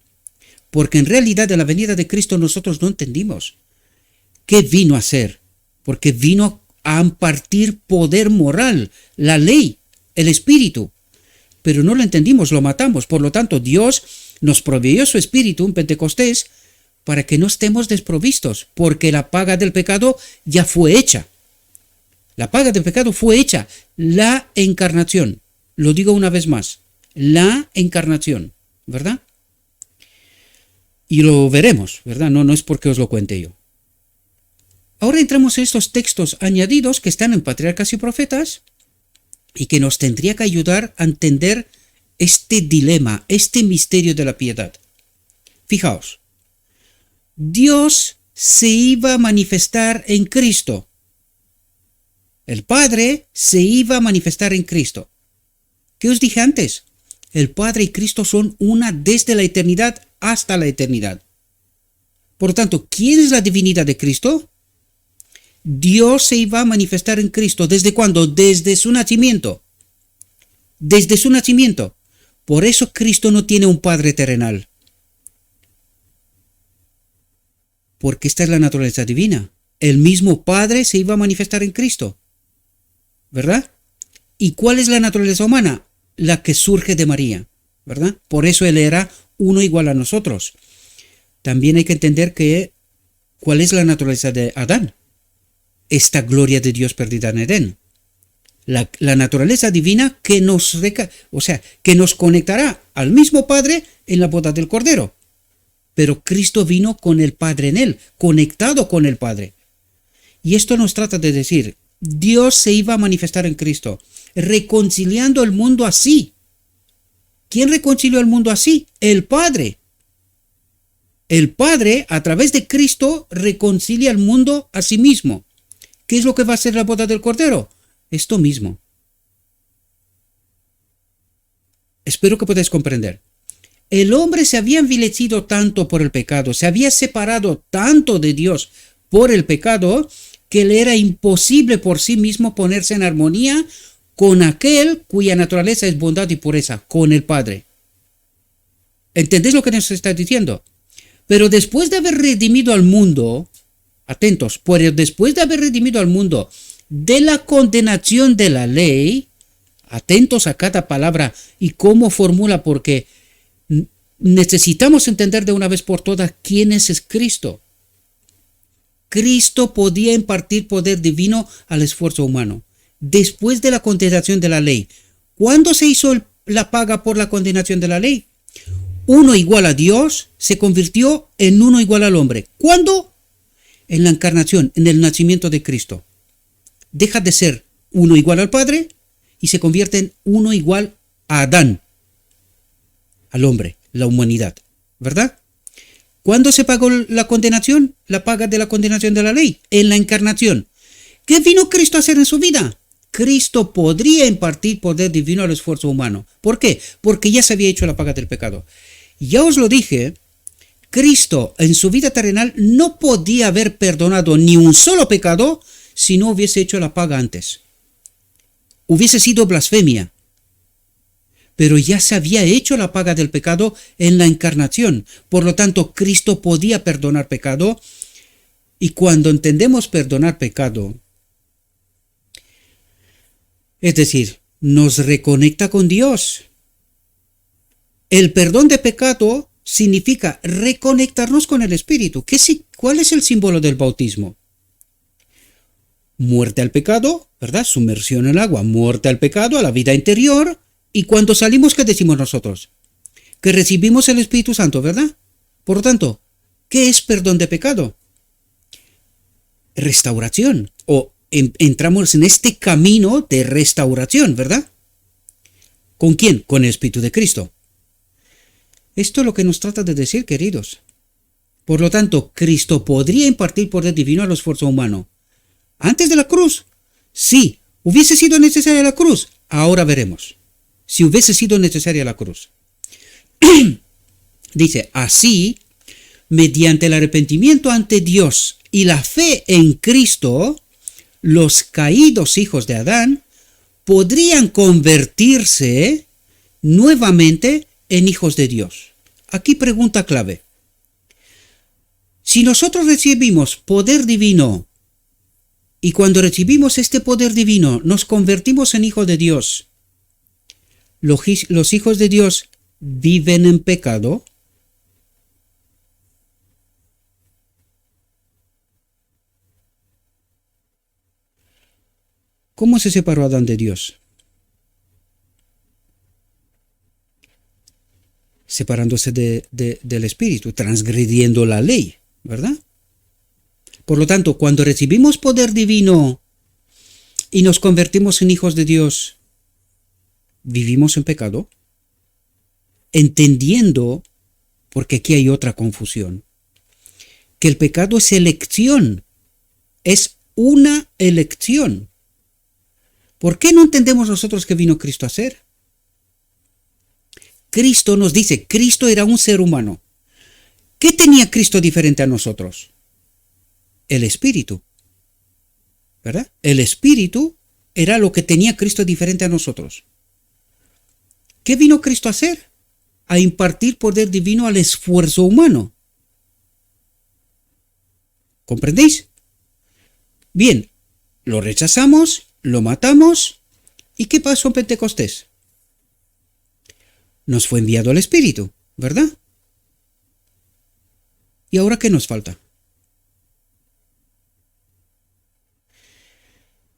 porque en realidad en la venida de Cristo nosotros no entendimos qué vino a hacer, porque vino a impartir poder moral, la ley, el Espíritu, pero no lo entendimos, lo matamos. Por lo tanto, Dios nos proveyó su Espíritu en Pentecostés para que no estemos desprovistos, porque la paga del pecado ya fue hecha. La paga del pecado fue hecha. La encarnación. Lo digo una vez más. La encarnación. ¿Verdad? Y lo veremos, ¿verdad? No es porque os lo cuente yo. Ahora entramos en estos textos añadidos que están en Patriarcas y Profetas y que nos tendría que ayudar a entender este dilema, este misterio de la piedad. Fijaos, Dios se iba a manifestar en Cristo. El Padre se iba a manifestar en Cristo. ¿Qué os dije antes? El Padre y Cristo son una desde la eternidad hasta la eternidad. Por lo tanto, ¿quién es la divinidad de Cristo? Dios se iba a manifestar en Cristo. ¿Desde cuándo? Desde su nacimiento. Desde su nacimiento. Por eso Cristo no tiene un Padre terrenal. Porque esta es la naturaleza divina. El mismo Padre se iba a manifestar en Cristo. ¿Verdad? ¿Y cuál es la naturaleza humana? La que surge de María. ¿Verdad? Por eso Él era uno igual a nosotros. También hay que entender cuál es la naturaleza de Adán. Esta gloria de Dios perdida en Edén. La naturaleza divina que que nos conectará al mismo Padre en la boda del Cordero. Pero Cristo vino con el Padre en él, conectado con el Padre. Y esto nos trata de decir, Dios se iba a manifestar en Cristo, reconciliando el mundo así. ¿Quién reconcilió el mundo así? El Padre. El Padre, a través de Cristo, reconcilia el mundo a sí mismo. ¿Qué es lo que va a ser la boda del Cordero? Esto mismo. Espero que podáis comprender. El hombre se había envilecido tanto por el pecado, se había separado tanto de Dios por el pecado, que le era imposible por sí mismo ponerse en armonía con aquel cuya naturaleza es bondad y pureza, con el Padre. ¿Entendéis lo que nos está diciendo? Pero después de haber redimido al mundo, atentos, pero después de haber redimido al mundo de la condenación de la ley, atentos a cada palabra y cómo formula, porque necesitamos entender de una vez por todas quién es Cristo. Cristo podía impartir poder divino al esfuerzo humano. Después de la condenación de la ley, ¿cuándo se hizo la paga por la condenación de la ley? Uno igual a Dios se convirtió en uno igual al hombre. ¿Cuándo? En la encarnación, en el nacimiento de Cristo. Deja de ser uno igual al Padre y se convierte en uno igual a Adán, al hombre, la humanidad, ¿verdad? ¿Cuándo se pagó la condenación? La paga de la condenación de la ley, en la encarnación. ¿Qué vino Cristo a hacer en su vida? Cristo podría impartir poder divino al esfuerzo humano. ¿Por qué? Porque ya se había hecho la paga del pecado. Ya os lo dije, Cristo en su vida terrenal no podía haber perdonado ni un solo pecado si no hubiese hecho la paga antes. Hubiese sido blasfemia. Pero ya se había hecho la paga del pecado en la encarnación. Por lo tanto, Cristo podía perdonar pecado. Y cuando entendemos perdonar pecado, es decir, nos reconecta con Dios. El perdón de pecado significa reconectarnos con el Espíritu. ¿Cuál es el símbolo del bautismo? Muerte al pecado, ¿verdad? Sumersión en el agua, muerte al pecado, a la vida interior. Y cuando salimos, ¿qué decimos nosotros? Que recibimos el Espíritu Santo, ¿verdad? Por lo tanto, ¿qué es perdón de pecado? Restauración. O entramos en este camino de restauración, ¿verdad? ¿Con quién? Con el Espíritu de Cristo. Esto es lo que nos trata de decir, queridos. Por lo tanto, Cristo podría impartir poder divino al esfuerzo humano. ¿Antes de la cruz? Sí. ¿Hubiese sido necesaria la cruz? Ahora veremos. Si hubiese sido necesaria la cruz. Dice, así, mediante el arrepentimiento ante Dios y la fe en Cristo, los caídos hijos de Adán podrían convertirse nuevamente en hijos de Dios. Aquí pregunta clave. Si nosotros recibimos poder divino y cuando recibimos este poder divino nos convertimos en hijos de Dios, ¿los hijos de Dios viven en pecado? ¿Cómo se separó Adán de Dios? Separándose del Espíritu, transgrediendo la ley, ¿verdad? Por lo tanto, cuando recibimos poder divino y nos convertimos en hijos de Dios, vivimos en pecado, entendiendo, porque aquí hay otra confusión, que el pecado es elección, es una elección. ¿Por qué no entendemos nosotros qué vino Cristo a hacer? Cristo nos dice, Cristo era un ser humano. ¿Qué tenía Cristo diferente a nosotros? El Espíritu, ¿verdad? El Espíritu era lo que tenía Cristo diferente a nosotros. ¿Qué vino Cristo a hacer? A impartir poder divino al esfuerzo humano. ¿Comprendéis? Bien, lo rechazamos, lo matamos. ¿Y qué pasó en Pentecostés? Nos fue enviado el Espíritu, ¿verdad? ¿Y ahora qué nos falta?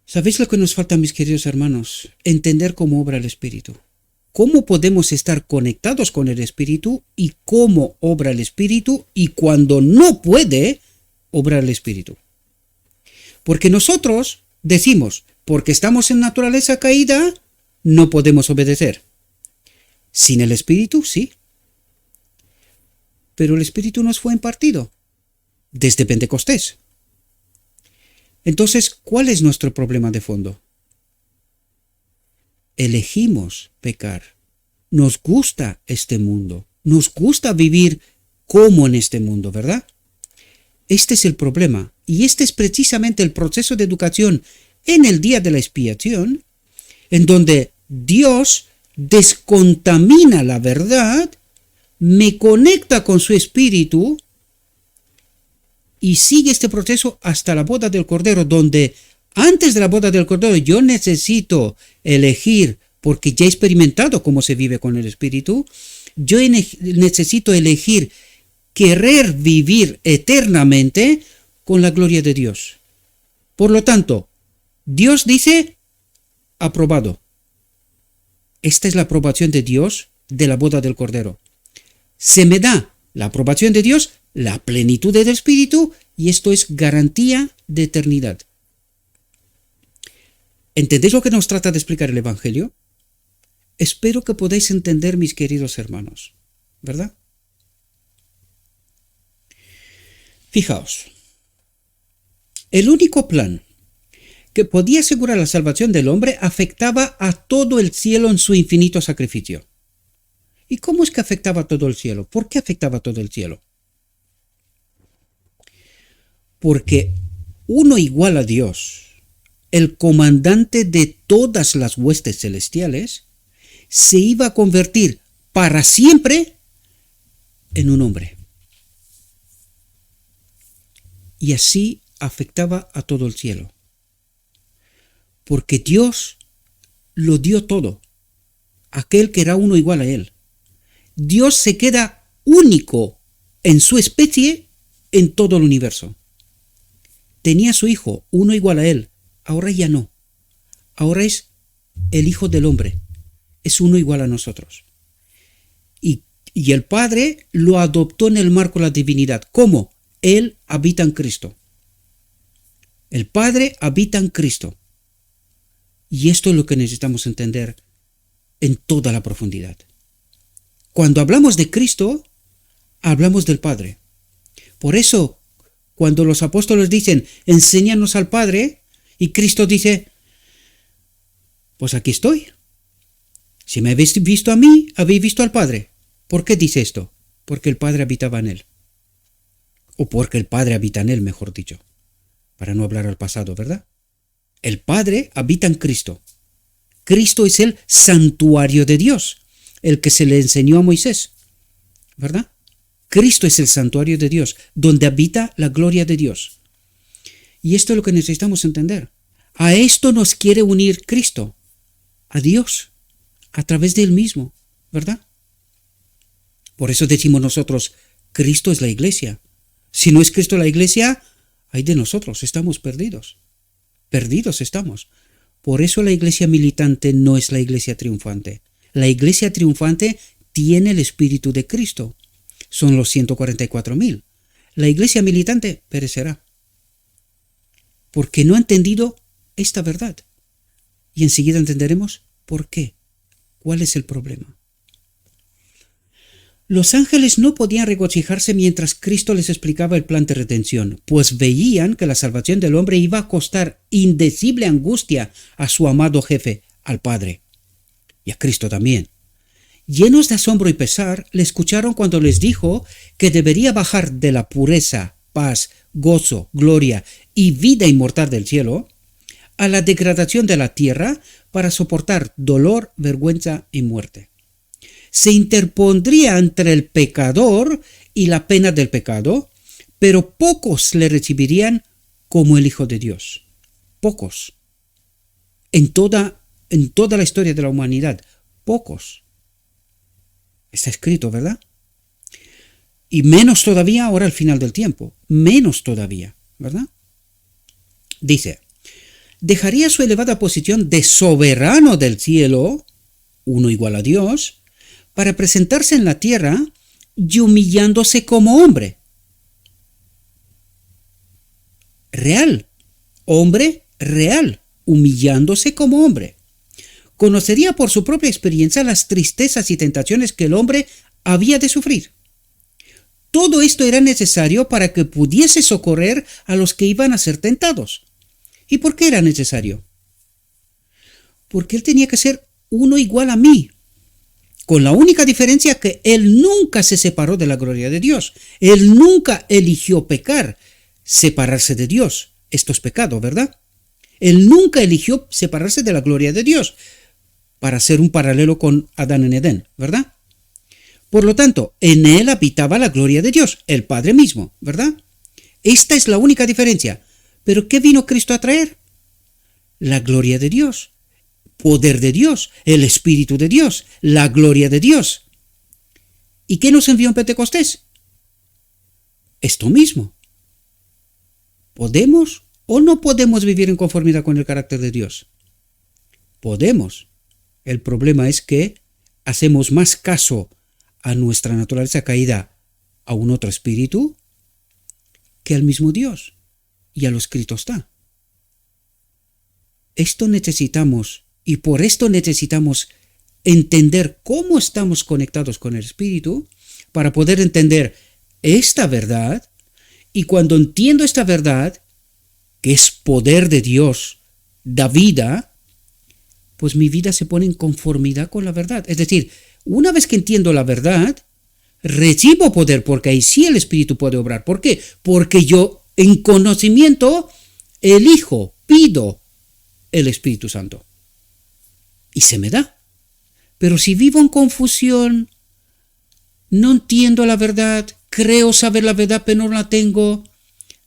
¿Sabéis lo que nos falta, mis queridos hermanos? Entender cómo obra el Espíritu. ¿Cómo podemos estar conectados con el Espíritu y cómo obra el Espíritu y cuando no puede obrar el Espíritu? Porque nosotros decimos, porque estamos en naturaleza caída, no podemos obedecer. Sin el Espíritu, sí. Pero el Espíritu nos fue impartido desde Pentecostés. Entonces, ¿cuál es nuestro problema de fondo? Elegimos pecar. Nos gusta este mundo. Nos gusta vivir como en este mundo, ¿verdad? Este es el problema. Y este es precisamente el proceso de educación en el día de la expiación, en donde Dios descontamina la verdad, me conecta con su espíritu y sigue este proceso hasta la boda del Cordero, donde antes de la boda del Cordero yo necesito elegir, porque ya he experimentado cómo se vive con el espíritu, yo necesito elegir querer vivir eternamente con la gloria de Dios. Por lo tanto, Dios dice, aprobado. Esta es la aprobación de Dios de la boda del Cordero. Se me da la aprobación de Dios, la plenitud del Espíritu, y esto es garantía de eternidad. ¿Entendéis lo que nos trata de explicar el Evangelio? Espero que podáis entender, mis queridos hermanos, ¿verdad? Fijaos, el único plan que podía asegurar la salvación del hombre afectaba a todo el cielo en su infinito sacrificio. ¿Y cómo es que afectaba a todo el cielo? ¿Por qué afectaba a todo el cielo? Porque uno igual a Dios, el comandante de todas las huestes celestiales, se iba a convertir para siempre en un hombre. Y así afectaba a todo el cielo. Porque Dios lo dio todo, aquel que era uno igual a él. Dios se queda único en su especie en todo el universo. Tenía su hijo, uno igual a él, ahora ya no. Ahora es el Hijo del Hombre, es uno igual a nosotros. Y el Padre lo adoptó en el marco de la divinidad. ¿Cómo? Él habita en Cristo. El Padre habita en Cristo. Y esto es lo que necesitamos entender en toda la profundidad. Cuando hablamos de Cristo, hablamos del Padre. Por eso, cuando los apóstoles dicen, enséñanos al Padre, y Cristo dice, pues aquí estoy. Si me habéis visto a mí, habéis visto al Padre. ¿Por qué dice esto? Porque el Padre habitaba en él. O porque el Padre habita en él, mejor dicho. Para no hablar al pasado, ¿verdad? El Padre habita en Cristo. Cristo es el santuario de Dios, el que se le enseñó a Moisés, ¿verdad? Cristo es el santuario de Dios, donde habita la gloria de Dios. Y esto es lo que necesitamos entender. A esto nos quiere unir Cristo, a Dios, a través de Él mismo, ¿verdad? Por eso decimos nosotros, Cristo es la iglesia. Si no es Cristo la iglesia, ay de nosotros, estamos perdidos. Perdidos estamos. Por eso la iglesia militante no es la iglesia triunfante. La iglesia triunfante tiene el Espíritu de Cristo. Son los 144,000. La iglesia militante perecerá. Porque no ha entendido esta verdad. Y enseguida entenderemos por qué. ¿Cuál es el problema? Los ángeles no podían regocijarse mientras Cristo les explicaba el plan de redención, pues veían que la salvación del hombre iba a costar indecible angustia a su amado jefe, al Padre, y a Cristo también. Llenos de asombro y pesar, le escucharon cuando les dijo que debería bajar de la pureza, paz, gozo, gloria y vida inmortal del cielo a la degradación de la tierra para soportar dolor, vergüenza y muerte. Se interpondría entre el pecador y la pena del pecado, pero pocos le recibirían como el Hijo de Dios. Pocos. En toda la historia de la humanidad, pocos. Está escrito, ¿verdad? Y menos todavía ahora al final del tiempo. Menos todavía, ¿verdad? Dice, dejaría su elevada posición de soberano del cielo, uno igual a Dios, para presentarse en la tierra y humillándose como hombre. Real. Hombre real, humillándose como hombre. Conocería por su propia experiencia las tristezas y tentaciones que el hombre había de sufrir. Todo esto era necesario para que pudiese socorrer a los que iban a ser tentados. ¿Y por qué era necesario? Porque él tenía que ser uno igual a mí, con la única diferencia que él nunca se separó de la gloria de Dios. Él nunca eligió pecar, separarse de Dios. Esto es pecado, ¿verdad? Él nunca eligió separarse de la gloria de Dios para hacer un paralelo con Adán en Edén, ¿verdad? Por lo tanto, en él habitaba la gloria de Dios, el Padre mismo, ¿verdad? Esta es la única diferencia. ¿Pero qué vino Cristo a traer? La gloria de Dios, poder de Dios, el Espíritu de Dios, la gloria de Dios. ¿Y qué nos envió en Pentecostés? Esto mismo. ¿Podemos o no podemos vivir en conformidad con el carácter de Dios? Podemos. El problema es que hacemos más caso a nuestra naturaleza caída, a un otro espíritu, que al mismo Dios. Y a lo escrito está. Esto necesitamos, y por esto necesitamos entender cómo estamos conectados con el Espíritu para poder entender esta verdad. Y cuando entiendo esta verdad, que es poder de Dios, da vida, pues mi vida se pone en conformidad con la verdad. Es decir, una vez que entiendo la verdad, recibo poder, porque ahí sí el Espíritu puede obrar. ¿Por qué? Porque yo en conocimiento elijo, pido el Espíritu Santo. Y se me da. Pero si vivo en confusión, no entiendo la verdad, creo saber la verdad pero no la tengo,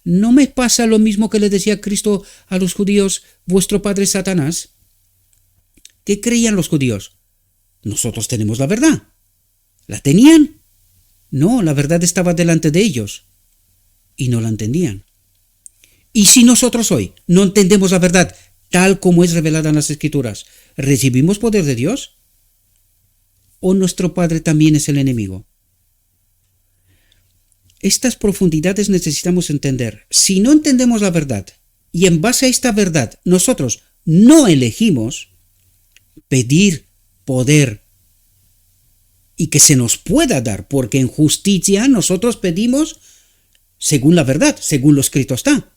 ¿no me pasa lo mismo que le decía Cristo a los judíos, vuestro padre es Satanás? ¿Qué creían los judíos? Nosotros tenemos la verdad. ¿La tenían? No, la verdad estaba delante de ellos y no la entendían. Y si nosotros hoy no entendemos la verdad tal como es revelada en las Escrituras, ¿recibimos poder de Dios? ¿O nuestro Padre también es el enemigo? Estas profundidades necesitamos entender. Si no entendemos la verdad y en base a esta verdad nosotros no elegimos pedir poder y que se nos pueda dar, porque en justicia nosotros pedimos según la verdad, según lo escrito está.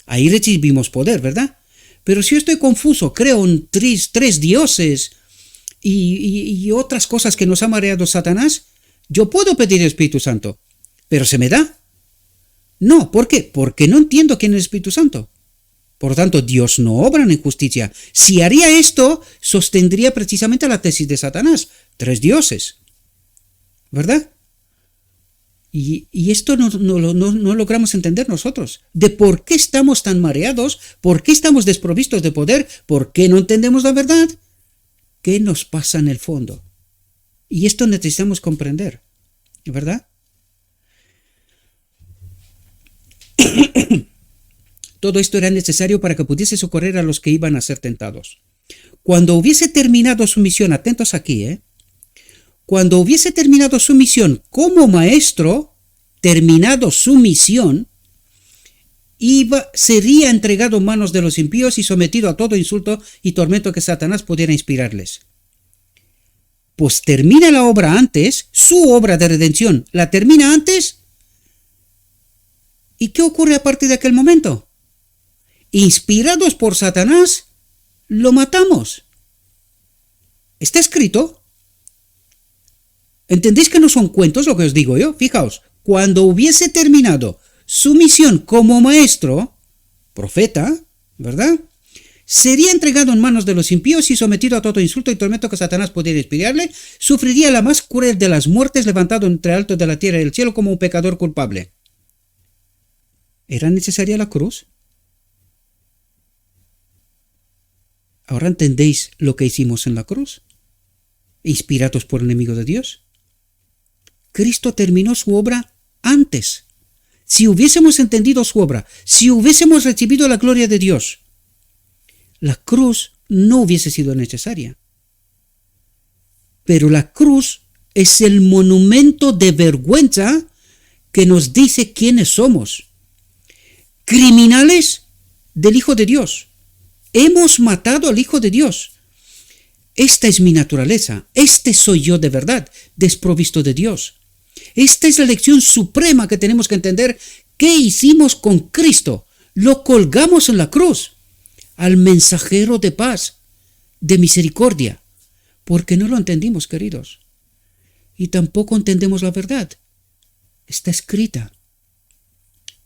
Ahí recibimos poder, ¿verdad? Pero si yo estoy confuso, creo en tres dioses y otras cosas que nos ha mareado Satanás, yo puedo pedir el Espíritu Santo, pero ¿se me da? No, ¿por qué? Porque no entiendo quién es el Espíritu Santo. Por lo tanto, Dios no obra en justicia. Si haría esto, sostendría precisamente la tesis de Satanás, 3 dioses, ¿verdad? Y esto no logramos entender nosotros. De por qué estamos tan mareados, por qué estamos desprovistos de poder, por qué no entendemos la verdad. ¿Qué nos pasa en el fondo? Y esto necesitamos comprender, ¿verdad? Todo esto era necesario para que pudiese socorrer a los que iban a ser tentados. cuando hubiese terminado su misión, atentos aquí, cuando hubiese terminado su misión como maestro, terminado su misión, sería entregado en manos de los impíos y sometido a todo insulto y tormento que Satanás pudiera inspirarles. Pues termina la obra antes, su obra de redención la termina antes. ¿Y qué ocurre a partir de aquel momento? Inspirados por Satanás, lo matamos. Está escrito. ¿Entendéis que no son cuentos lo que os digo yo? Fijaos, cuando hubiese terminado su misión como maestro, profeta, ¿verdad?, sería entregado en manos de los impíos y sometido a todo insulto y tormento que Satanás pudiera inspirarle, sufriría la más cruel de las muertes, levantado entre alto de la tierra y el cielo como un pecador culpable. ¿Era necesaria la cruz? ¿Ahora entendéis lo que hicimos en la cruz? ¿Inspirados por el enemigo de Dios? Cristo terminó su obra antes. Si hubiésemos entendido su obra, si hubiésemos recibido la gloria de Dios, la cruz no hubiese sido necesaria. Pero la cruz es el monumento de vergüenza que nos dice quiénes somos. Criminales del Hijo de Dios. Hemos matado al Hijo de Dios. Esta es mi naturaleza. Este soy yo de verdad, desprovisto de Dios. Esta es la lección suprema que tenemos que entender. ¿Qué hicimos con Cristo? Lo colgamos en la cruz, al mensajero de paz, de misericordia, porque no lo entendimos, queridos. Y tampoco entendemos la verdad. Está escrita.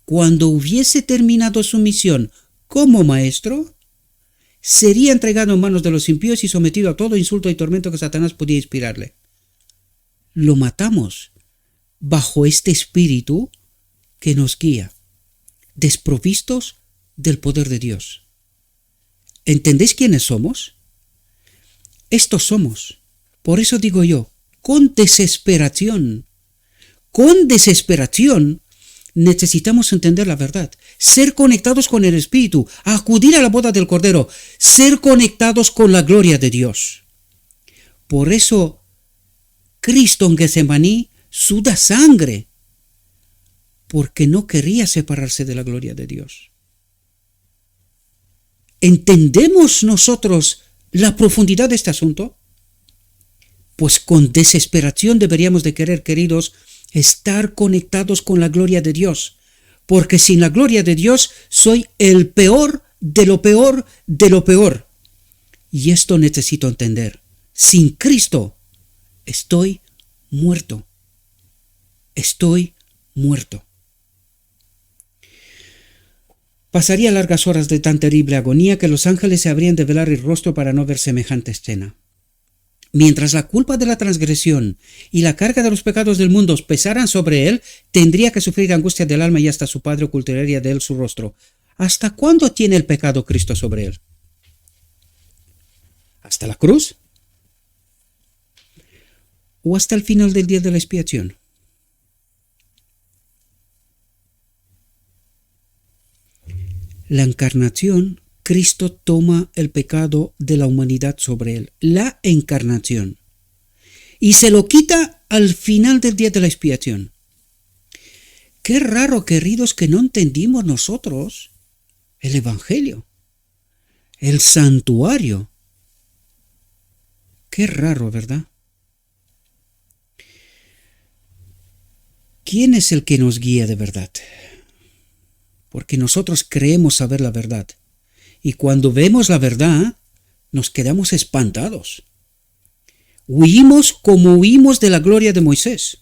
Cuando hubiese terminado su misión como maestro, sería entregado en manos de los impíos y sometido a todo insulto y tormento que Satanás podía inspirarle. Lo matamos bajo este espíritu que nos guía, desprovistos del poder de Dios. ¿Entendéis quiénes somos? Estos somos. Por eso digo yo, con desesperación necesitamos entender la verdad, ser conectados con el Espíritu, acudir a la boda del Cordero, ser conectados con la gloria de Dios. Por eso Cristo en Getsemaní suda sangre, porque no quería separarse de la gloria de Dios. ¿Entendemos nosotros la profundidad de este asunto? Pues con desesperación deberíamos de querer, queridos, estar conectados con la gloria de Dios, porque sin la gloria de Dios soy el peor de lo peor de lo peor. Y esto necesito entender. Sin Cristo estoy muerto. Estoy muerto. Pasaría largas horas de tan terrible agonía que los ángeles se habrían de velar el rostro para no ver semejante escena. Mientras la culpa de la transgresión y la carga de los pecados del mundo pesaran sobre él, tendría que sufrir angustia del alma y hasta su Padre ocultaría de él su rostro. ¿Hasta cuándo tiene el pecado Cristo sobre él? ¿Hasta la cruz? ¿O hasta el final del día de la expiación? La encarnación, Cristo toma el pecado de la humanidad sobre él, la encarnación, y se lo quita al final del día de la expiación. Qué raro, queridos, que no entendimos nosotros el Evangelio, el santuario. Qué raro, ¿verdad? ¿Quién es el que nos guía de verdad? Porque nosotros creemos saber la verdad. Y cuando vemos la verdad, nos quedamos espantados. Huimos como huimos de la gloria de Moisés,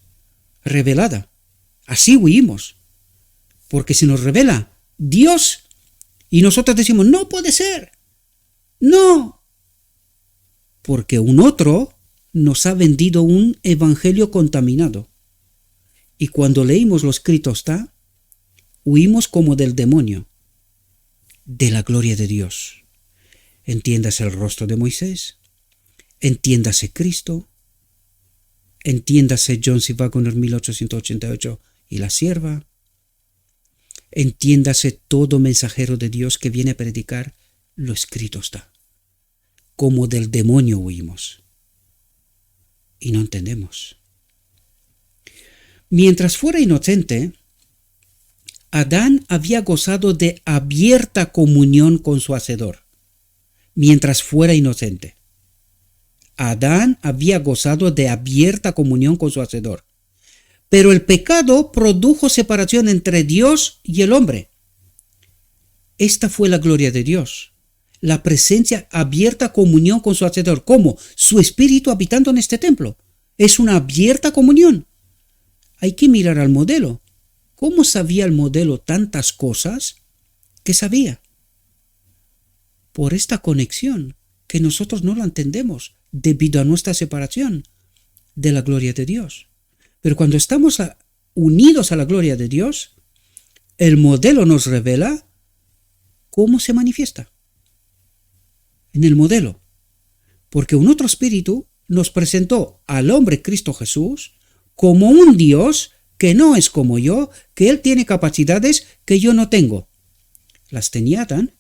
revelada. Así huimos. Porque se nos revela Dios y nosotros decimos, no puede ser. No. Porque un otro nos ha vendido un evangelio contaminado. Y cuando leímos lo escrito está, huimos como del demonio, de la gloria de Dios. Entiéndase el rostro de Moisés, entiéndase Cristo, entiéndase John C. Waggoner 1888 y la sierva, entiéndase todo mensajero de Dios que viene a predicar, lo escrito está. como del demonio huimos. Y no entendemos. Mientras fuera inocente, Adán había gozado de abierta comunión con su Hacedor. Mientras fuera inocente, Adán había gozado de abierta comunión con su Hacedor. Pero el pecado produjo separación entre Dios y el hombre. Esta fue la gloria de Dios, la presencia, abierta comunión con su Hacedor. ¿Cómo? Su Espíritu habitando en este templo. Es una abierta comunión. Hay que mirar al modelo. ¿Cómo sabía el modelo tantas cosas que sabía? Por esta conexión que nosotros no la entendemos debido a nuestra separación de la gloria de Dios. Pero cuando estamos unidos a la gloria de Dios, el modelo nos revela cómo se manifiesta en el modelo. Porque un otro espíritu nos presentó al hombre Cristo Jesús como un Dios que no es como yo, que Él tiene capacidades que yo no tengo. ¿Las tenía Adán?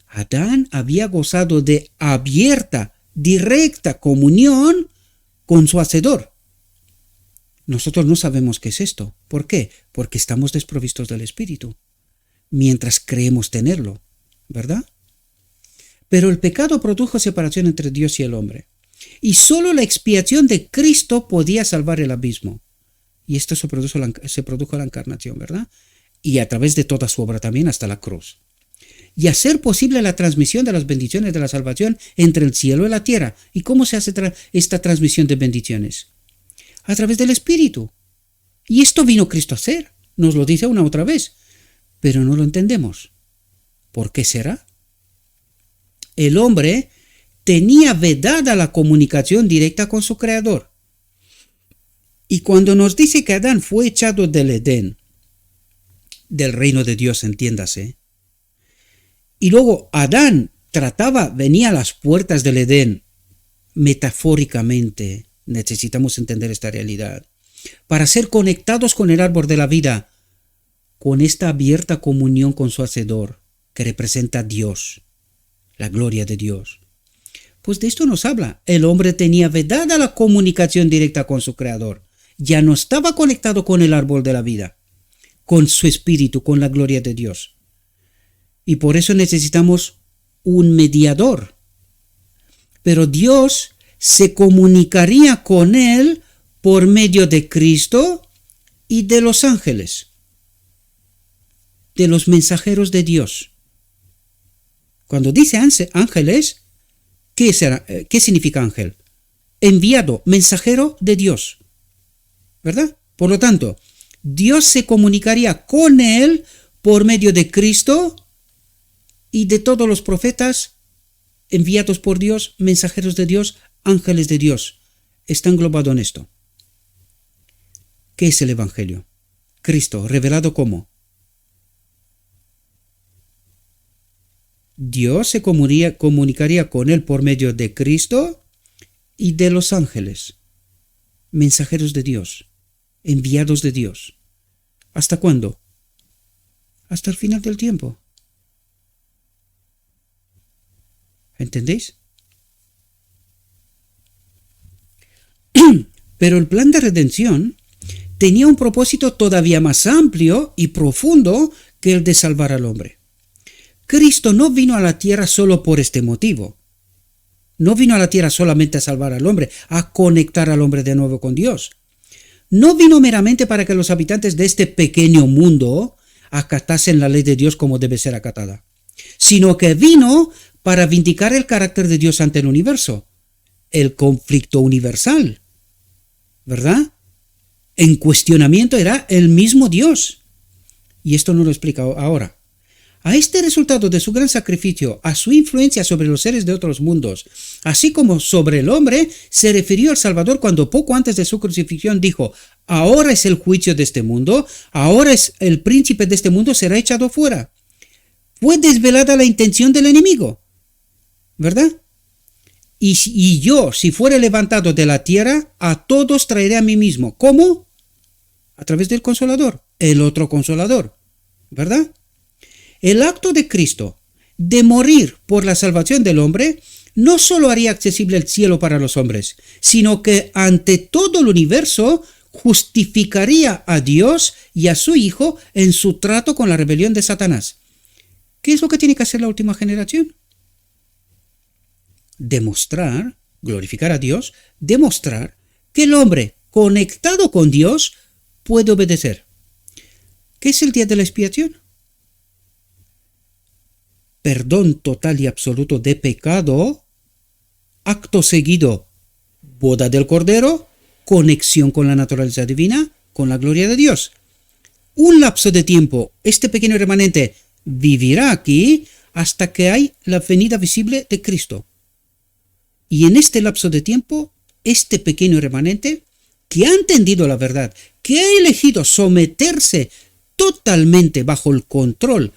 Adán había gozado de abierta, directa comunión con su Hacedor. Nosotros no sabemos qué es esto. ¿Por qué? Porque estamos desprovistos del Espíritu, mientras creemos tenerlo, ¿verdad? Pero el pecado produjo separación entre Dios y el hombre. Y solo la expiación de Cristo podía salvar el abismo. Y esto se produjo la encarnación, ¿verdad? Y a través de toda su obra también hasta la cruz. Y hacer posible la transmisión de las bendiciones de la salvación entre el cielo y la tierra. ¿Y cómo se hace esta transmisión de bendiciones? A través del Espíritu. Y esto vino Cristo a hacer. Nos lo dice una otra vez. Pero no lo entendemos. ¿Por qué será? El hombre tenía vedada la comunicación directa con su Creador. Y cuando nos dice que Adán fue echado del Edén, del reino de Dios, entiéndase, y luego Adán venía a las puertas del Edén, metafóricamente, necesitamos entender esta realidad, para ser conectados con el árbol de la vida, con esta abierta comunión con su Hacedor, que representa a Dios, la gloria de Dios. Pues de esto nos habla. El hombre tenía vedada la comunicación directa con su Creador. Ya no estaba conectado con el árbol de la vida, con su Espíritu, con la gloria de Dios. Y por eso necesitamos un mediador. Pero Dios se comunicaría con él por medio de Cristo y de los ángeles, de los mensajeros de Dios. Cuando dice ángeles, ¿qué significa ángel? Enviado, mensajero de Dios, ¿verdad? Por lo tanto, Dios se comunicaría con él por medio de Cristo y de todos los profetas enviados por Dios, mensajeros de Dios, ángeles de Dios. Está englobado en esto. ¿Qué es el Evangelio? Cristo, revelado como Dios se comunicaría con él por medio de Cristo y de los ángeles, mensajeros de Dios, enviados de Dios. ¿Hasta cuándo? Hasta el final del tiempo. ¿Entendéis? Pero el plan de redención tenía un propósito todavía más amplio y profundo que el de salvar al hombre. Cristo no vino a la tierra solo por este motivo. No vino a la tierra solamente a salvar al hombre, a conectar al hombre de nuevo con Dios. No vino meramente para que los habitantes de este pequeño mundo acatasen la ley de Dios como debe ser acatada, sino que vino para vindicar el carácter de Dios ante el universo, el conflicto universal, ¿verdad? En cuestionamiento era el mismo Dios. Y esto no lo explica ahora. A este resultado de su gran sacrificio, a su influencia sobre los seres de otros mundos, así como sobre el hombre, se refirió el Salvador cuando poco antes de su crucifixión dijo: ahora es el juicio de este mundo, ahora es el príncipe de este mundo será echado fuera. Fue desvelada la intención del enemigo, ¿verdad? Y yo, si fuere levantado de la tierra, a todos traeré a mí mismo. ¿Cómo? A través del Consolador, el otro Consolador, ¿verdad? El acto de Cristo de morir por la salvación del hombre, no solo haría accesible el cielo para los hombres, sino que ante todo el universo justificaría a Dios y a su Hijo en su trato con la rebelión de Satanás. ¿Qué es lo que tiene que hacer la última generación? Demostrar, glorificar a Dios, demostrar que el hombre conectado con Dios puede obedecer. ¿Qué es el día de la expiación? Perdón total y absoluto de pecado, acto seguido, boda del Cordero, conexión con la naturaleza divina, con la gloria de Dios. Un lapso de tiempo, este pequeño remanente vivirá aquí hasta que hay la venida visible de Cristo. Y en este lapso de tiempo, este pequeño remanente, que ha entendido la verdad, que ha elegido someterse totalmente bajo el control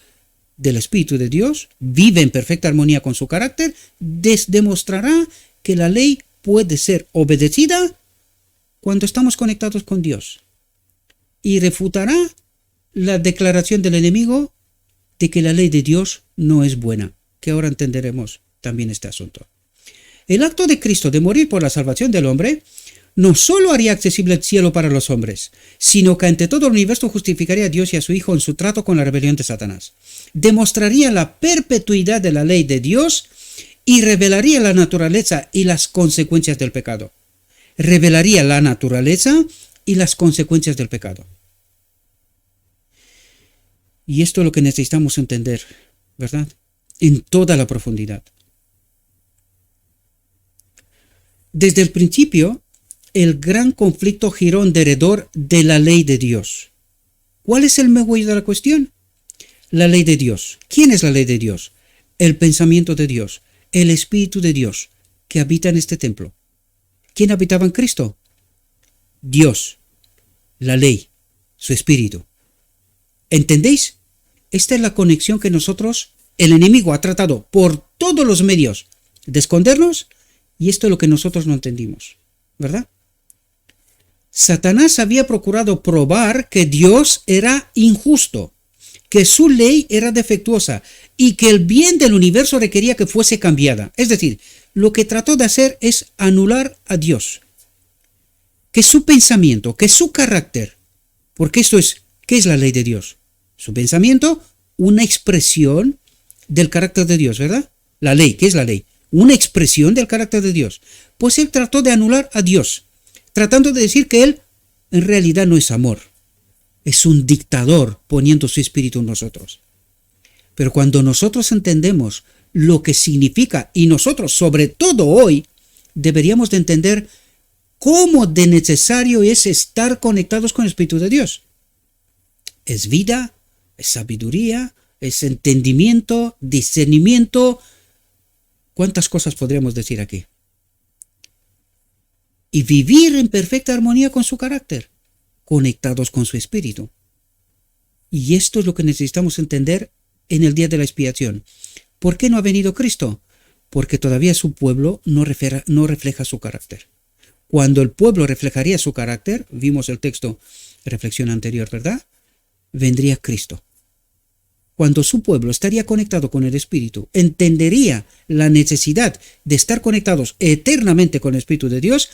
del Espíritu de Dios, vive en perfecta armonía con su carácter, demostrará que la ley puede ser obedecida cuando estamos conectados con Dios. Y refutará la declaración del enemigo de que la ley de Dios no es buena, que ahora entenderemos también este asunto. El acto de Cristo de morir por la salvación del hombre no solo haría accesible el cielo para los hombres, sino que ante todo el universo justificaría a Dios y a su Hijo en su trato con la rebelión de Satanás. Demostraría la perpetuidad de la ley de Dios y revelaría la naturaleza y las consecuencias del pecado. Revelaría la naturaleza y las consecuencias del pecado. Y esto es lo que necesitamos entender, ¿verdad? En toda la profundidad. Desde el principio, el gran conflicto giró alrededor de la ley de Dios. ¿Cuál es el meollo de la cuestión? La ley de Dios. ¿Quién es la ley de Dios? El pensamiento de Dios, el Espíritu de Dios que habita en este templo. ¿Quién habitaba en Cristo? Dios, la ley, su Espíritu. ¿Entendéis? Esta es la conexión que nosotros, el enemigo ha tratado por todos los medios de escondernos, y esto es lo que nosotros no entendimos, ¿verdad? Satanás había procurado probar que Dios era injusto, que su ley era defectuosa y que el bien del universo requería que fuese cambiada. Es decir, lo que trató de hacer es anular a Dios. Que su pensamiento, que su carácter, porque esto es, ¿qué es la ley de Dios? Su pensamiento, una expresión del carácter de Dios, ¿verdad? La ley, ¿qué es la ley? Una expresión del carácter de Dios. Pues él trató de anular a Dios, tratando de decir que él en realidad no es amor. Es un dictador poniendo su espíritu en nosotros. Pero cuando nosotros entendemos lo que significa, y nosotros sobre todo hoy, deberíamos de entender cómo de necesario es estar conectados con el Espíritu de Dios. Es vida, es sabiduría, es entendimiento, discernimiento. ¿Cuántas cosas podríamos decir aquí? Y vivir en perfecta armonía con su carácter, conectados con su espíritu. Y esto es lo que necesitamos entender en el día de la expiación. ¿Por qué no ha venido Cristo? Porque todavía su pueblo no refleja su carácter. Cuando el pueblo reflejaría su carácter, vimos el texto, reflexión anterior, ¿verdad? Vendría Cristo. Cuando su pueblo estaría conectado con el Espíritu, entendería la necesidad de estar conectados eternamente con el Espíritu de Dios,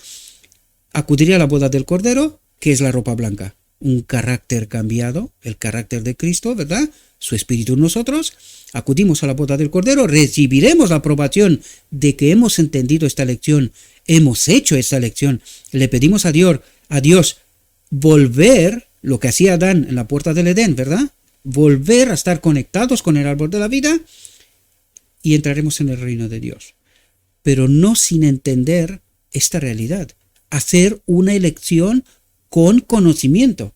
acudiría a la boda del Cordero, que es la ropa blanca. Un carácter cambiado, el carácter de Cristo, ¿verdad? Su Espíritu en nosotros. Acudimos a la boda del Cordero, recibiremos la aprobación de que hemos entendido esta lección, hemos hecho esta lección. Le pedimos a Dios volver, lo que hacía Adán en la puerta del Edén, ¿verdad? Volver a estar conectados con el árbol de la vida y entraremos en el reino de Dios. Pero no sin entender esta realidad. Hacer una elección con conocimiento,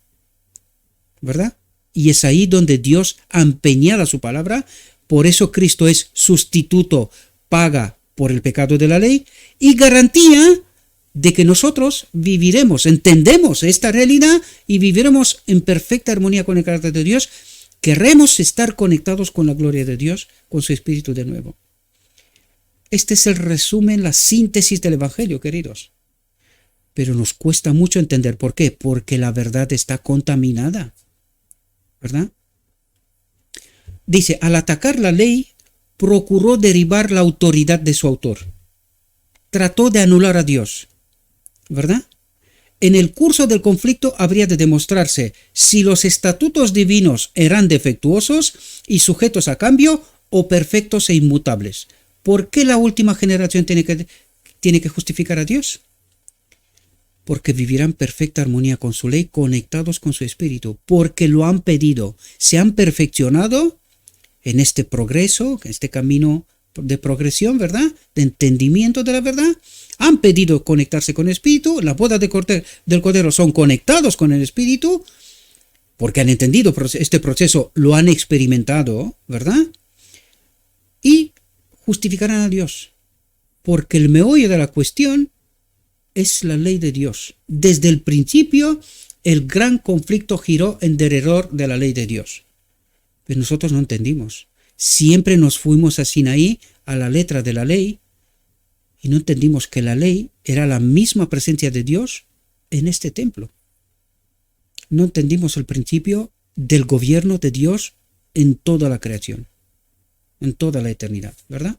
¿verdad? Y es ahí donde Dios ha empeñado su palabra. Por eso Cristo es sustituto, paga por el pecado de la ley y garantía de que nosotros viviremos, entendemos esta realidad y viviremos en perfecta armonía con el carácter de Dios. Queremos estar conectados con la gloria de Dios, con su Espíritu de nuevo. Este es el resumen, la síntesis del Evangelio, queridos. Pero nos cuesta mucho entender por qué. Porque la verdad está contaminada, ¿verdad? Dice, al atacar la ley, procuró derribar la autoridad de su autor. Trató de anular a Dios, ¿verdad? En el curso del conflicto habría de demostrarse si los estatutos divinos eran defectuosos y sujetos a cambio o perfectos e inmutables. ¿Por qué la última generación tiene que justificar a Dios? Porque vivirán perfecta armonía con su ley, conectados con su espíritu, porque lo han pedido, se han perfeccionado en este progreso, en este camino de progresión, ¿verdad? De entendimiento de la verdad. Han pedido conectarse con el espíritu, las bodas del Cordero son conectados con el espíritu, porque han entendido este proceso, lo han experimentado, ¿verdad? Y justificarán a Dios, porque el meollo de la cuestión es la ley de Dios. Desde el principio, el gran conflicto giró en derredor de la ley de Dios. Pero nosotros no entendimos. Siempre nos fuimos a Sinaí, a la letra de la ley, y no entendimos que la ley era la misma presencia de Dios en este templo. No entendimos el principio del gobierno de Dios en toda la creación, en toda la eternidad, ¿verdad?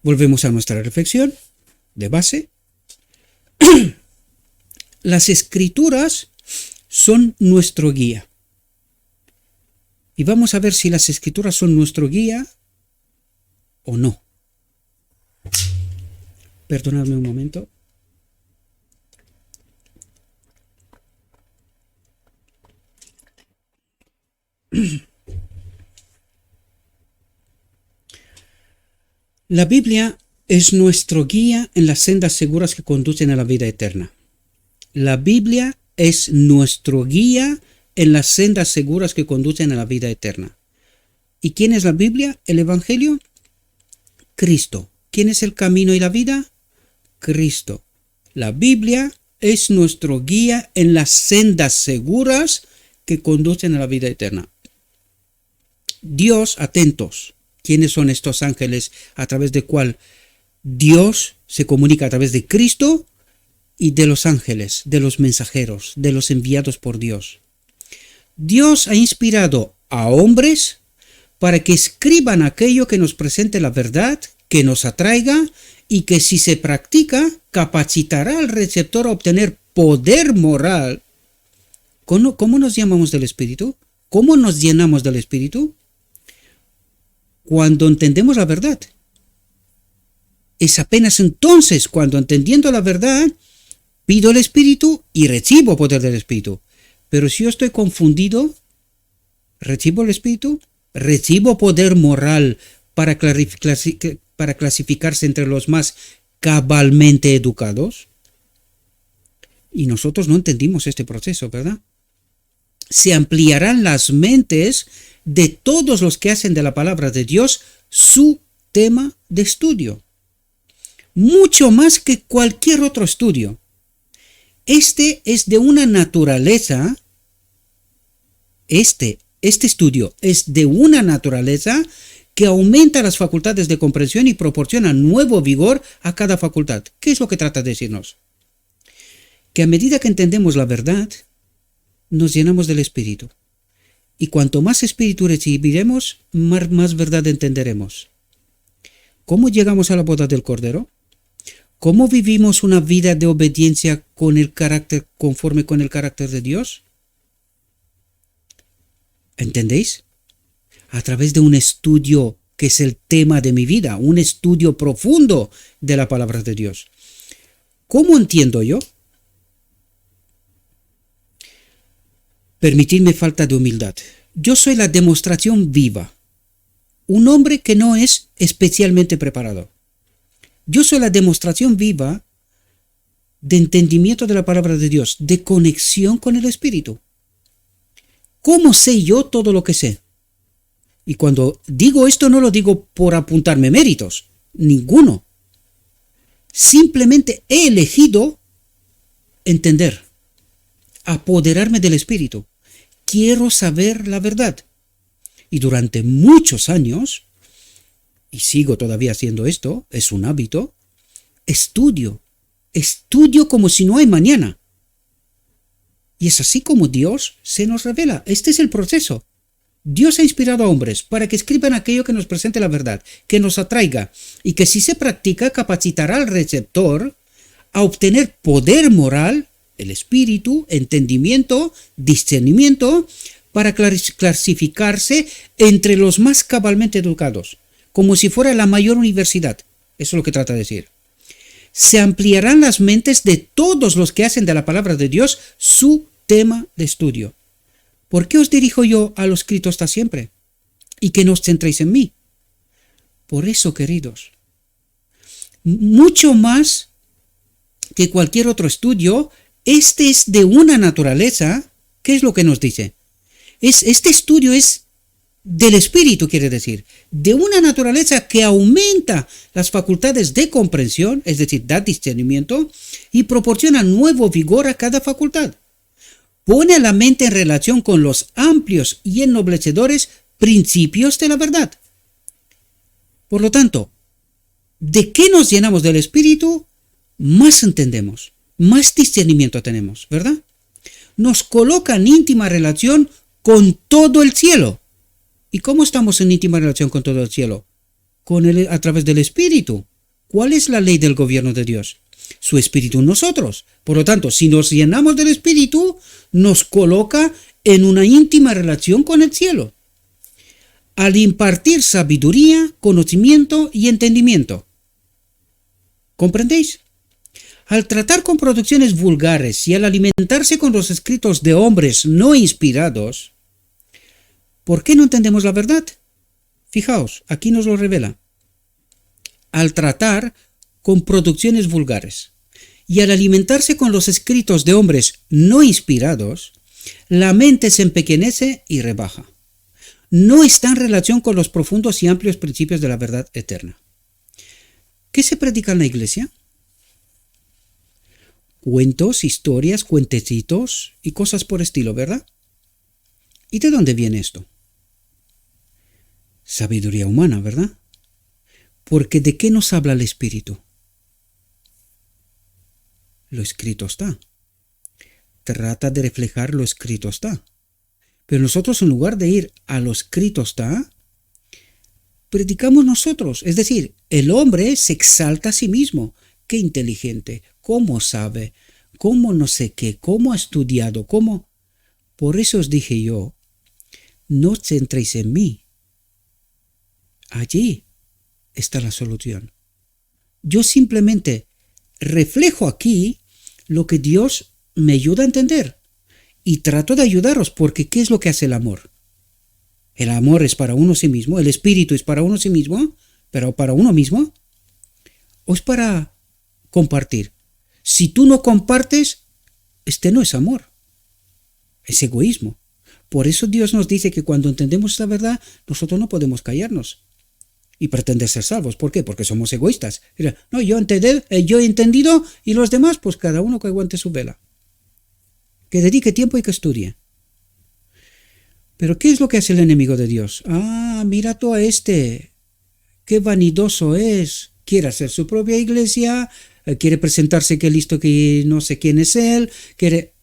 Volvemos a nuestra reflexión de base. Las escrituras son nuestro guía. Y vamos a ver si las escrituras son nuestro guía o no. Perdonadme un momento. La Biblia es nuestro guía en las sendas seguras que conducen a la vida eterna. La Biblia es nuestro guía en las sendas seguras que conducen a la vida eterna. ¿Y quién es la Biblia? ¿El Evangelio? Cristo. ¿Quién es el camino y la vida? Cristo. La Biblia es nuestro guía en las sendas seguras que conducen a la vida eterna. Dios, atentos. ¿Quiénes son estos ángeles a través de cual Dios se comunica a través de Cristo y de los ángeles, de los mensajeros, de los enviados por Dios? Dios ha inspirado a hombres para que escriban aquello que nos presente la verdad, que nos atraiga y que si se practica capacitará al receptor a obtener poder moral. ¿Cómo nos llamamos del Espíritu? ¿Cómo nos llenamos del Espíritu? Cuando entendemos la verdad. Es apenas entonces cuando, entendiendo la verdad, pido el Espíritu y recibo poder del Espíritu. Pero si yo estoy confundido, ¿recibo el Espíritu? ¿Recibo poder moral para clasificarse entre los más cabalmente educados? Y nosotros no entendimos este proceso, ¿verdad? Se ampliarán las mentes de todos los que hacen de la palabra de Dios su tema de estudio. Mucho más que cualquier otro estudio. Este es de una naturaleza, este estudio es de una naturaleza que aumenta las facultades de comprensión y proporciona nuevo vigor a cada facultad. ¿Qué es lo que trata de decirnos? Que a medida que entendemos la verdad, nos llenamos del Espíritu. Y cuanto más Espíritu recibiremos, más verdad entenderemos. ¿Cómo llegamos a la boda del Cordero? ¿Cómo vivimos una vida de obediencia conforme con el carácter de Dios? ¿Entendéis? A través de un estudio que es el tema de mi vida, un estudio profundo de la palabra de Dios. ¿Cómo entiendo yo? Permitidme falta de humildad. Yo soy la demostración viva. Un hombre que no es especialmente preparado. Yo soy la demostración viva de entendimiento de la palabra de Dios, de conexión con el Espíritu. ¿Cómo sé yo todo lo que sé? Y cuando digo esto no lo digo por apuntarme méritos, ninguno. Simplemente he elegido entender, apoderarme del Espíritu. Quiero saber la verdad. Y durante muchos años, y sigo todavía haciendo esto, es un hábito, estudio como si no hay mañana. Y es así como Dios se nos revela. Este es el proceso. Dios ha inspirado a hombres para que escriban aquello que nos presente la verdad, que nos atraiga, y que si se practica capacitará al receptor a obtener poder moral, el espíritu, entendimiento, discernimiento, para clasificarse entre los más cabalmente educados, como si fuera la mayor universidad. Eso es lo que trata de decir. Se ampliarán las mentes de todos los que hacen de la palabra de Dios su tema de estudio. ¿Por qué os dirijo yo a lo escrito hasta siempre? Y que no os centréis en mí. Por eso, queridos, mucho más que cualquier otro estudio, este es de una naturaleza. ¿Qué es lo que nos dice? Este estudio es del espíritu, quiere decir, de una naturaleza que aumenta las facultades de comprensión, es decir, da discernimiento, y proporciona nuevo vigor a cada facultad. Pone a la mente en relación con los amplios y ennoblecedores principios de la verdad. Por lo tanto, ¿de qué nos llenamos del espíritu? Más entendemos, más discernimiento tenemos, ¿verdad? Nos coloca en íntima relación con todo el cielo. ¿Y cómo estamos en íntima relación con todo el cielo? A través del Espíritu. ¿Cuál es la ley del gobierno de Dios? Su Espíritu en nosotros. Por lo tanto, si nos llenamos del Espíritu, nos coloca en una íntima relación con el cielo. Al impartir sabiduría, conocimiento y entendimiento. ¿Comprendéis? Al tratar con producciones vulgares y al alimentarse con los escritos de hombres no inspirados, ¿por qué no entendemos la verdad? Fijaos, aquí nos lo revela. Al tratar con producciones vulgares y al alimentarse con los escritos de hombres no inspirados, la mente se empequeñece y rebaja. No está en relación con los profundos y amplios principios de la verdad eterna. ¿Qué se predica en la iglesia? Cuentos, historias, cuentecitos y cosas por estilo, ¿verdad? ¿Y de dónde viene esto? Sabiduría humana, ¿verdad? Porque ¿de qué nos habla el Espíritu? Lo escrito está. Trata de reflejar lo escrito está. Pero nosotros, en lugar de ir a lo escrito está, predicamos nosotros. Es decir, el hombre se exalta a sí mismo. Qué inteligente, cómo sabe, cómo no sé qué, cómo ha estudiado, cómo... Por eso os dije yo, no os centréis en mí. Allí está la solución. Yo simplemente reflejo aquí lo que Dios me ayuda a entender y trato de ayudaros, porque ¿qué es lo que hace el amor? El amor es para uno sí mismo, el espíritu es para uno sí mismo, pero para uno mismo, o es para compartir. Si tú no compartes, este no es amor, es egoísmo. Por eso Dios nos dice que cuando entendemos esta verdad, nosotros no podemos callarnos y pretender ser salvos. ¿Por qué? Porque somos egoístas. No, yo he entendido, y los demás, pues cada uno que aguante su vela. Que dedique tiempo y que estudie. Pero ¿qué es lo que hace el enemigo de Dios? Mira tú a este, qué vanidoso es, quiere hacer su propia iglesia, quiere presentarse que listo, que no sé quién es él, quiere...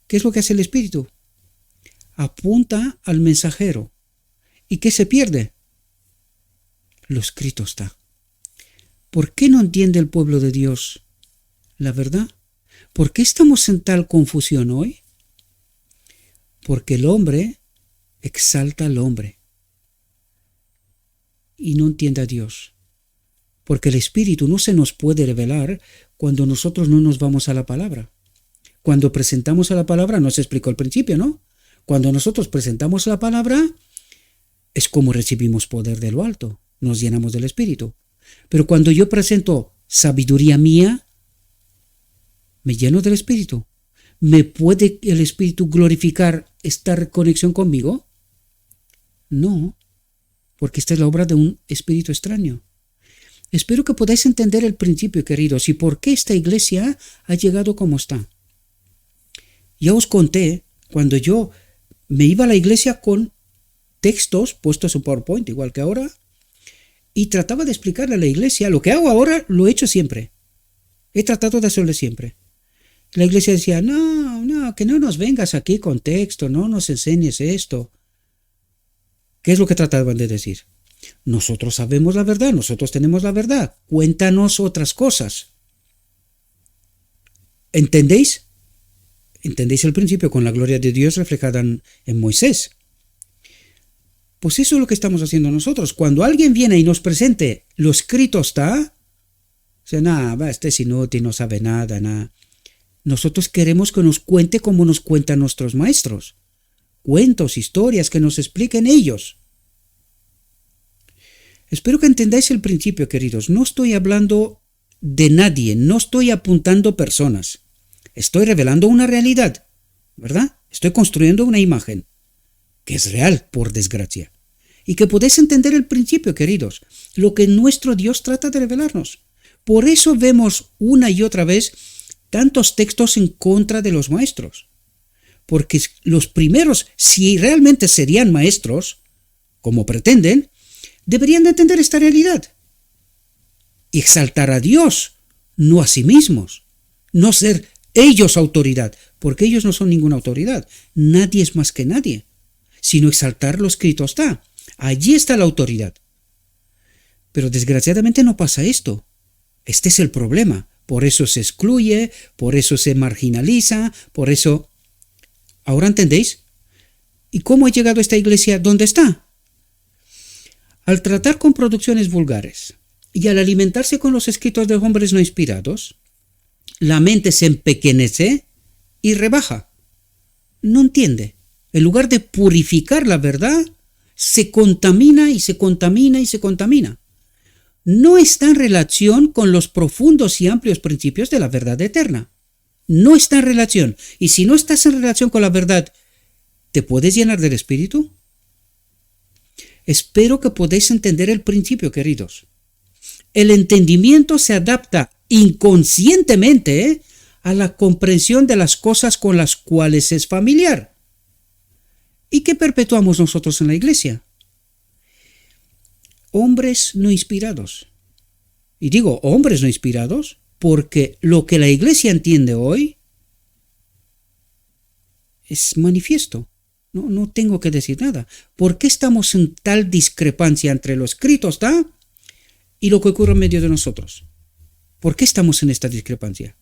¿Qué es lo que hace el Espíritu? Apunta al mensajero. ¿Y qué se pierde? Lo escrito está. ¿Por qué no entiende el pueblo de Dios la verdad? ¿Por qué estamos en tal confusión hoy? Porque el hombre exalta al hombre y no entiende a Dios. Porque el Espíritu no se nos puede revelar cuando nosotros no nos vamos a la palabra. Cuando presentamos a la palabra, nos explicó al principio, ¿no? Cuando nosotros presentamos la palabra, es como recibimos poder de lo alto. Nos llenamos del Espíritu. Pero cuando yo presento sabiduría mía, me lleno del Espíritu. ¿Me puede el Espíritu glorificar esta conexión conmigo? No, porque esta es la obra de un espíritu extraño. Espero que podáis entender el principio, queridos, y por qué esta iglesia ha llegado como está. Ya os conté cuando yo me iba a la iglesia con textos puestos en PowerPoint, igual que ahora, y trataba de explicarle a la iglesia. Lo que hago ahora lo he hecho siempre. He tratado de hacerlo siempre. La iglesia decía, no, que no nos vengas aquí con texto, no nos enseñes esto. ¿Qué es lo que trataban de decir? Nosotros sabemos la verdad, nosotros tenemos la verdad, cuéntanos otras cosas. ¿Entendéis? ¿Entendéis el principio con la gloria de Dios reflejada en Moisés? Pues eso es lo que estamos haciendo nosotros. Cuando alguien viene y nos presente lo escrito está, dice, nada, este es inútil, no sabe nada, nada. Nosotros queremos que nos cuente como nos cuentan nuestros maestros. Cuentos, historias que nos expliquen ellos. Espero que entendáis el principio, queridos. No estoy hablando de nadie, no estoy apuntando personas. Estoy revelando una realidad, ¿verdad? Estoy construyendo una imagen, que es real, por desgracia. Y que podéis entender el principio, queridos, lo que nuestro Dios trata de revelarnos. Por eso vemos una y otra vez tantos textos en contra de los maestros. Porque los primeros, si realmente serían maestros, como pretenden, deberían de entender esta realidad. Y exaltar a Dios, no a sí mismos. No ser ellos autoridad, porque ellos no son ninguna autoridad. Nadie es más que nadie. Sino exaltar lo escrito está. Allí está la autoridad. Pero desgraciadamente no pasa esto. Este es el problema. Por eso se excluye, por eso se marginaliza, por eso... ¿Ahora entendéis? ¿Y cómo ha llegado esta iglesia donde está? Al tratar con producciones vulgares y al alimentarse con los escritos de hombres no inspirados, la mente se empequeñece y rebaja. No entiende. En lugar de purificar la verdad, se contamina y se contamina y se contamina. No está en relación con los profundos y amplios principios de la verdad eterna. No está en relación. Y si no estás en relación con la verdad, ¿te puedes llenar del Espíritu? Espero que podáis entender el principio, queridos. El entendimiento se adapta inconscientemente a la comprensión de las cosas con las cuales es familiar. ¿Y qué perpetuamos nosotros en la iglesia? Hombres no inspirados. Y digo hombres no inspirados porque lo que la iglesia entiende hoy es manifiesto. No tengo que decir nada. ¿Por qué estamos en tal discrepancia entre lo escrito está y lo que ocurre en medio de nosotros? ¿Por qué estamos en esta discrepancia?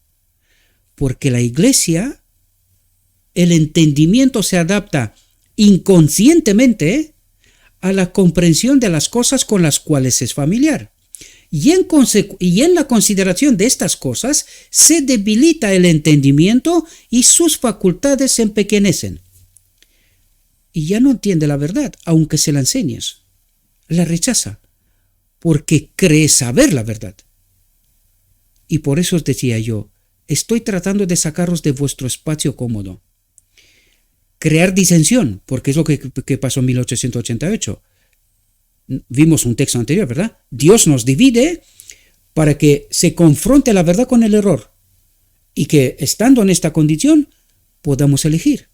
Porque la iglesia, el entendimiento se adapta inconscientemente a la comprensión de las cosas con las cuales es familiar. Y en la consideración de estas cosas se debilita el entendimiento y sus facultades se empequeñecen. Y ya no entiende la verdad, aunque se la enseñes. La rechaza, porque cree saber la verdad. Y por eso os decía yo, estoy tratando de sacaros de vuestro espacio cómodo. Crear disensión, porque es lo que pasó en 1888. Vimos un texto anterior, ¿verdad? Dios nos divide para que se confronte la verdad con el error y que, estando en esta condición, podamos elegir,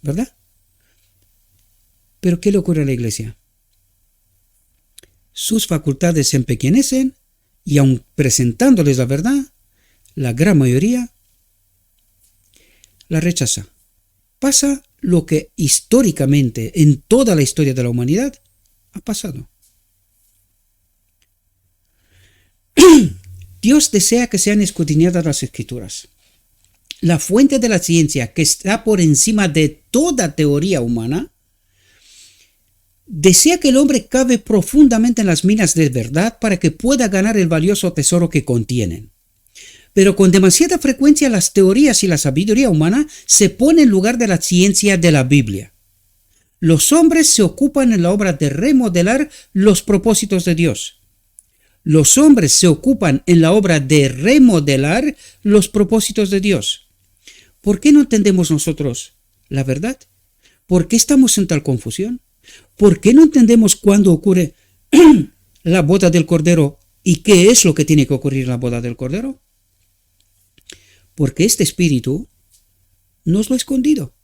¿verdad? Pero ¿qué le ocurre a la iglesia? Sus facultades se empequeñecen y aun presentándoles la verdad, la gran mayoría la rechaza. Pasa lo que históricamente, en toda la historia de la humanidad, ha pasado. Dios desea que sean escudriñadas las Escrituras. La fuente de la ciencia, que está por encima de toda teoría humana, desea que el hombre cave profundamente en las minas de verdad para que pueda ganar el valioso tesoro que contienen. Pero con demasiada frecuencia las teorías y la sabiduría humana se ponen en lugar de la ciencia de la Biblia. Los hombres se ocupan en la obra de remodelar los propósitos de Dios. Los hombres se ocupan en la obra de remodelar los propósitos de Dios. ¿Por qué no entendemos nosotros la verdad? ¿Por qué estamos en tal confusión? ¿Por qué no entendemos cuándo ocurre la boda del Cordero y qué es lo que tiene que ocurrir en la boda del Cordero? Porque este espíritu nos lo ha escondido.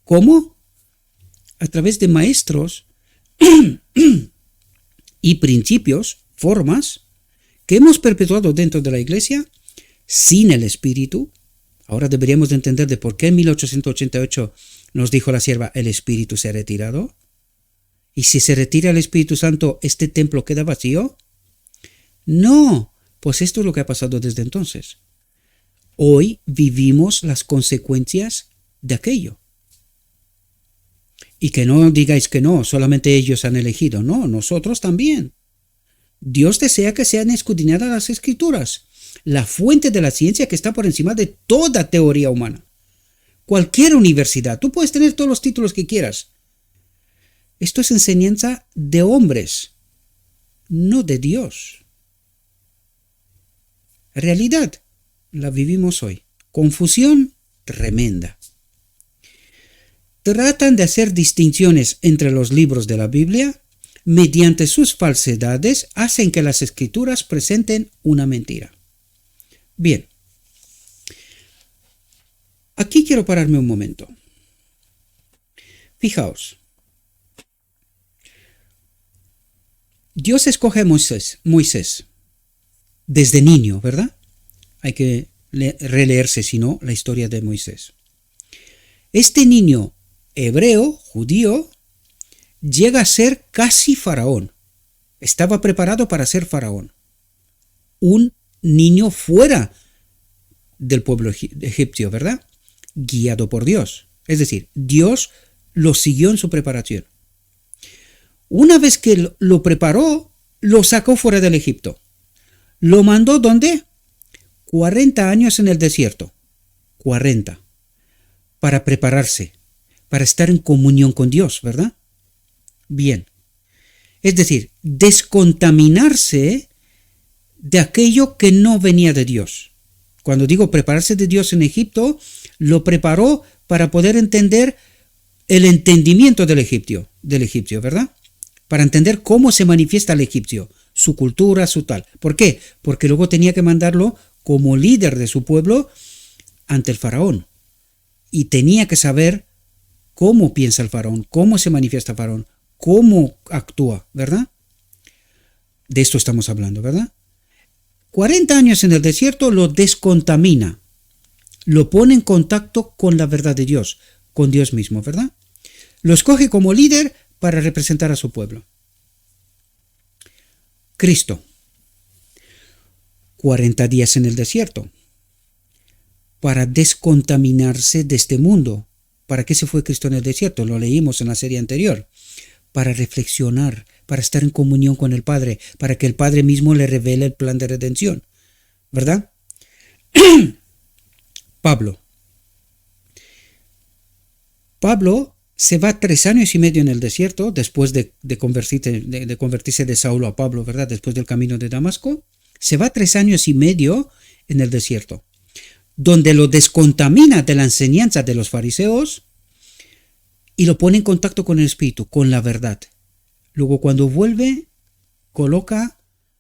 ¿Cómo? A través de maestros y principios, formas, que hemos perpetuado dentro de la iglesia sin el espíritu. Ahora deberíamos de entender de por qué en 1888 nos dijo la sierva, el espíritu se ha retirado. ¿Y si se retira el Espíritu Santo, este templo queda vacío? No, pues esto es lo que ha pasado desde entonces. Hoy vivimos las consecuencias de aquello. Y que no digáis que no, solamente ellos han elegido. No, nosotros también. Dios desea que sean escudriñadas las Escrituras, la fuente de la ciencia que está por encima de toda teoría humana. Cualquier universidad, tú puedes tener todos los títulos que quieras. Esto es enseñanza de hombres, no de Dios. Realidad, la vivimos hoy. Confusión tremenda. Tratan de hacer distinciones entre los libros de la Biblia. Mediante sus falsedades hacen que las Escrituras presenten una mentira. Bien, aquí quiero pararme un momento. Fijaos, Dios escoge a Moisés desde niño, ¿verdad? Hay que releerse, si no, la historia de Moisés. Este niño hebreo, judío, llega a ser casi faraón. Estaba preparado para ser faraón. Un niño fuera del pueblo egipcio, ¿verdad? Guiado por Dios. Es decir, Dios lo siguió en su preparación. Una vez que lo preparó, lo sacó fuera del Egipto. ¿Lo mandó dónde? 40 años en el desierto. 40. Para prepararse, para estar en comunión con Dios, ¿verdad? Bien. Es decir, descontaminarse de aquello que no venía de Dios. Cuando digo prepararse de Dios en Egipto, lo preparó para poder entender el entendimiento del egipcio, ¿verdad? Para entender cómo se manifiesta el egipcio, su cultura, su tal. ¿Por qué? Porque luego tenía que mandarlo como líder de su pueblo ante el faraón. Y tenía que saber cómo piensa el faraón, cómo se manifiesta el faraón, cómo actúa, ¿verdad? De esto estamos hablando, ¿verdad? 40 años en el desierto lo descontamina, lo pone en contacto con la verdad de Dios, con Dios mismo, ¿verdad? Lo escoge como líder para representar a su pueblo. Cristo, 40 días en el desierto, para descontaminarse de este mundo. ¿Para qué se fue Cristo en el desierto? Lo leímos en la serie anterior. Para reflexionar, para estar en comunión con el Padre, para que el Padre mismo le revele el plan de redención, ¿verdad? Pablo se va 3 años y medio en el desierto después de convertirse de Saulo a Pablo, ¿verdad? Después del camino de Damasco, se va 3 años y medio en el desierto, donde lo descontamina de la enseñanza de los fariseos y lo pone en contacto con el Espíritu, con la verdad. Luego cuando vuelve, coloca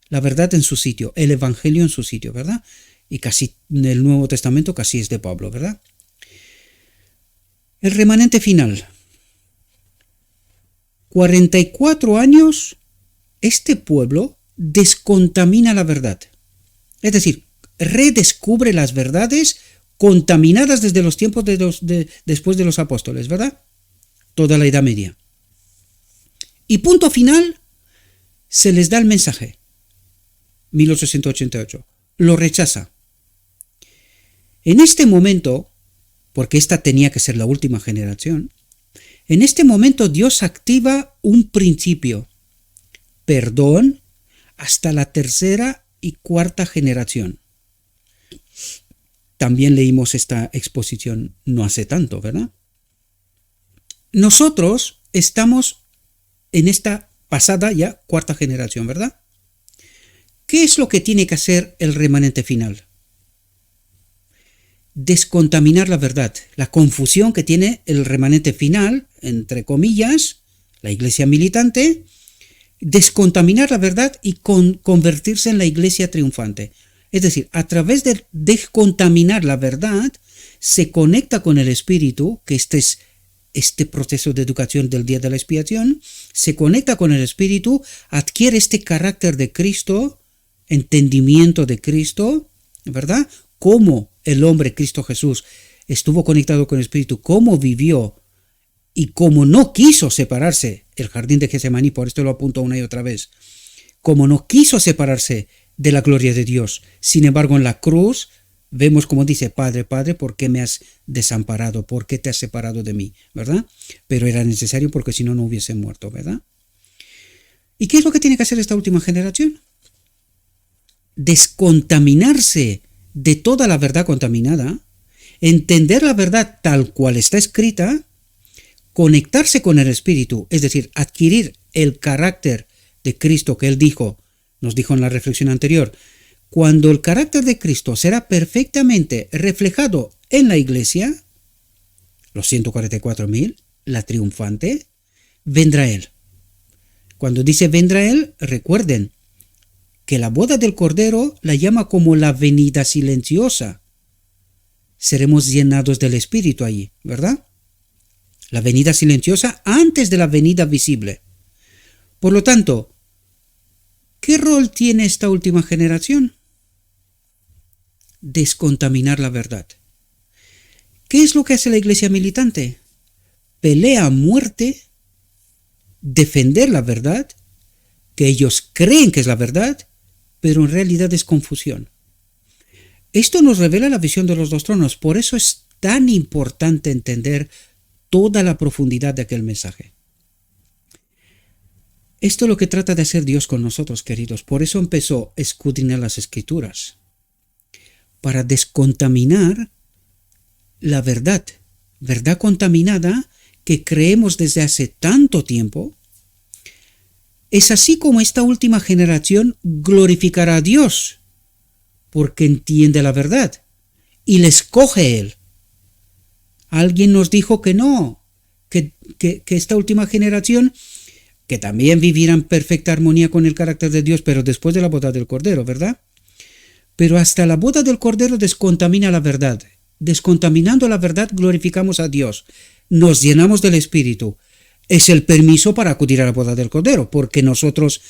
la verdad en su sitio, el Evangelio en su sitio, ¿verdad? Y casi en el Nuevo Testamento casi es de Pablo, ¿verdad? El remanente final. 44 años, este pueblo descontamina la verdad. Es decir, redescubre las verdades contaminadas desde los tiempos después de los apóstoles, ¿verdad? Toda la Edad Media. Y punto final, se les da el mensaje. 1888. Lo rechaza. En este momento, porque esta tenía que ser la última generación, en este momento Dios activa un principio. Perdón hasta la 3ª y 4ª generación. También leímos esta exposición no hace tanto, ¿verdad? Nosotros estamos en esta pasada ya 4ª generación, ¿verdad? ¿Qué es lo que tiene que hacer el remanente final? Descontaminar la verdad, la confusión que tiene el remanente final, entre comillas, la iglesia militante, descontaminar la verdad y convertirse en la iglesia triunfante. Es decir, a través de descontaminar la verdad, se conecta con el Espíritu, que este proceso de educación del día de la expiación, se conecta con el Espíritu, adquiere este carácter de Cristo, entendimiento de Cristo, ¿verdad? Cómo el hombre Cristo Jesús estuvo conectado con el Espíritu, cómo vivió Y como no quiso separarse, el jardín de Getsemaní, por esto lo apunto una y otra vez, como no quiso separarse de la gloria de Dios, sin embargo en la cruz vemos como dice, Padre, Padre, ¿por qué me has desamparado? ¿Por qué te has separado de mí? ¿Verdad? Pero era necesario porque si no, no hubiese muerto, ¿verdad? ¿Y qué es lo que tiene que hacer esta última generación? Descontaminarse de toda la verdad contaminada, entender la verdad tal cual está escrita, conectarse con el Espíritu, es decir, adquirir el carácter de Cristo que Él nos dijo en la reflexión anterior. Cuando el carácter de Cristo será perfectamente reflejado en la iglesia, los 144.000, la triunfante, vendrá Él. Cuando dice vendrá Él, recuerden que la boda del Cordero la llama como la venida silenciosa. Seremos llenados del Espíritu allí, ¿verdad? La venida silenciosa antes de la venida visible. Por lo tanto, ¿qué rol tiene esta última generación? Descontaminar la verdad. ¿Qué es lo que hace la iglesia militante? Pelea a muerte, defender la verdad, que ellos creen que es la verdad, pero en realidad es confusión. Esto nos revela la visión de los dos tronos, por eso es tan importante entender toda la profundidad de aquel mensaje. Esto es lo que trata de hacer Dios con nosotros, queridos. Por eso empezó a escudriñar las Escrituras, para descontaminar la verdad contaminada que creemos desde hace tanto tiempo. Es así como esta última generación glorificará a Dios, porque entiende la verdad y le escoge Él. Alguien nos dijo que no, que esta última generación, que también vivirá en perfecta armonía con el carácter de Dios, pero después de la boda del Cordero, ¿verdad? Pero hasta la boda del Cordero descontamina la verdad. Descontaminando la verdad glorificamos a Dios. Nos llenamos del Espíritu. Es el permiso para acudir a la boda del Cordero, porque nosotros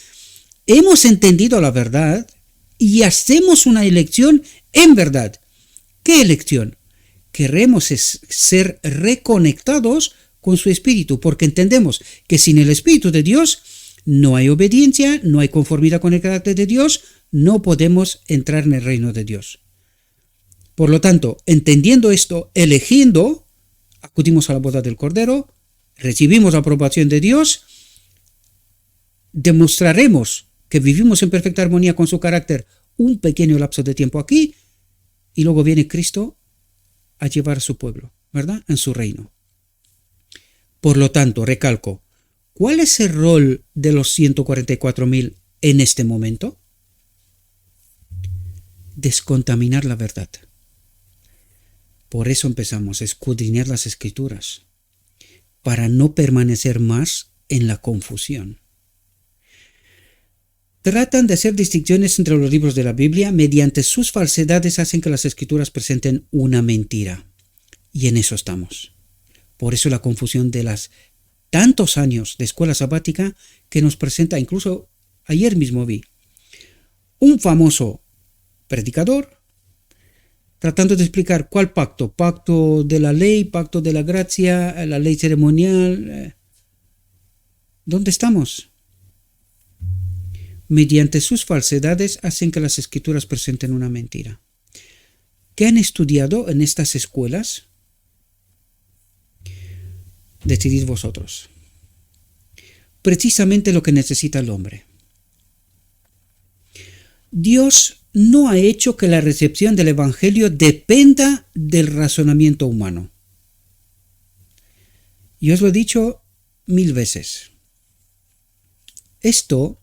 hemos entendido la verdad y hacemos una elección en verdad. ¿Qué elección? Queremos ser reconectados con su Espíritu, porque entendemos que sin el Espíritu de Dios no hay obediencia, no hay conformidad con el carácter de Dios, no podemos entrar en el reino de Dios. Por lo tanto, entendiendo esto, eligiendo, acudimos a la boda del Cordero, recibimos la aprobación de Dios, demostraremos que vivimos en perfecta armonía con su carácter un pequeño lapso de tiempo aquí, y luego viene Cristo a llevar a su pueblo, ¿verdad? En su reino. Por lo tanto, recalco, ¿cuál es el rol de los 144.000 en este momento? Descontaminar la verdad. Por eso empezamos a escudriñar las Escrituras, para no permanecer más en la confusión. Tratan de hacer distinciones entre los libros de la Biblia, mediante sus falsedades hacen que las Escrituras presenten una mentira. Y en eso estamos. Por eso la confusión de las tantos años de escuela sabática que nos presenta, incluso ayer mismo vi un famoso predicador tratando de explicar cuál pacto, pacto de la ley, pacto de la gracia, la ley ceremonial. ¿Dónde estamos? Mediante sus falsedades hacen que las Escrituras presenten una mentira. ¿Qué han estudiado en estas escuelas? Decidid vosotros. Precisamente lo que necesita el hombre. Dios no ha hecho que la recepción del Evangelio dependa del razonamiento humano. Yo os lo he dicho 1000 veces. Esto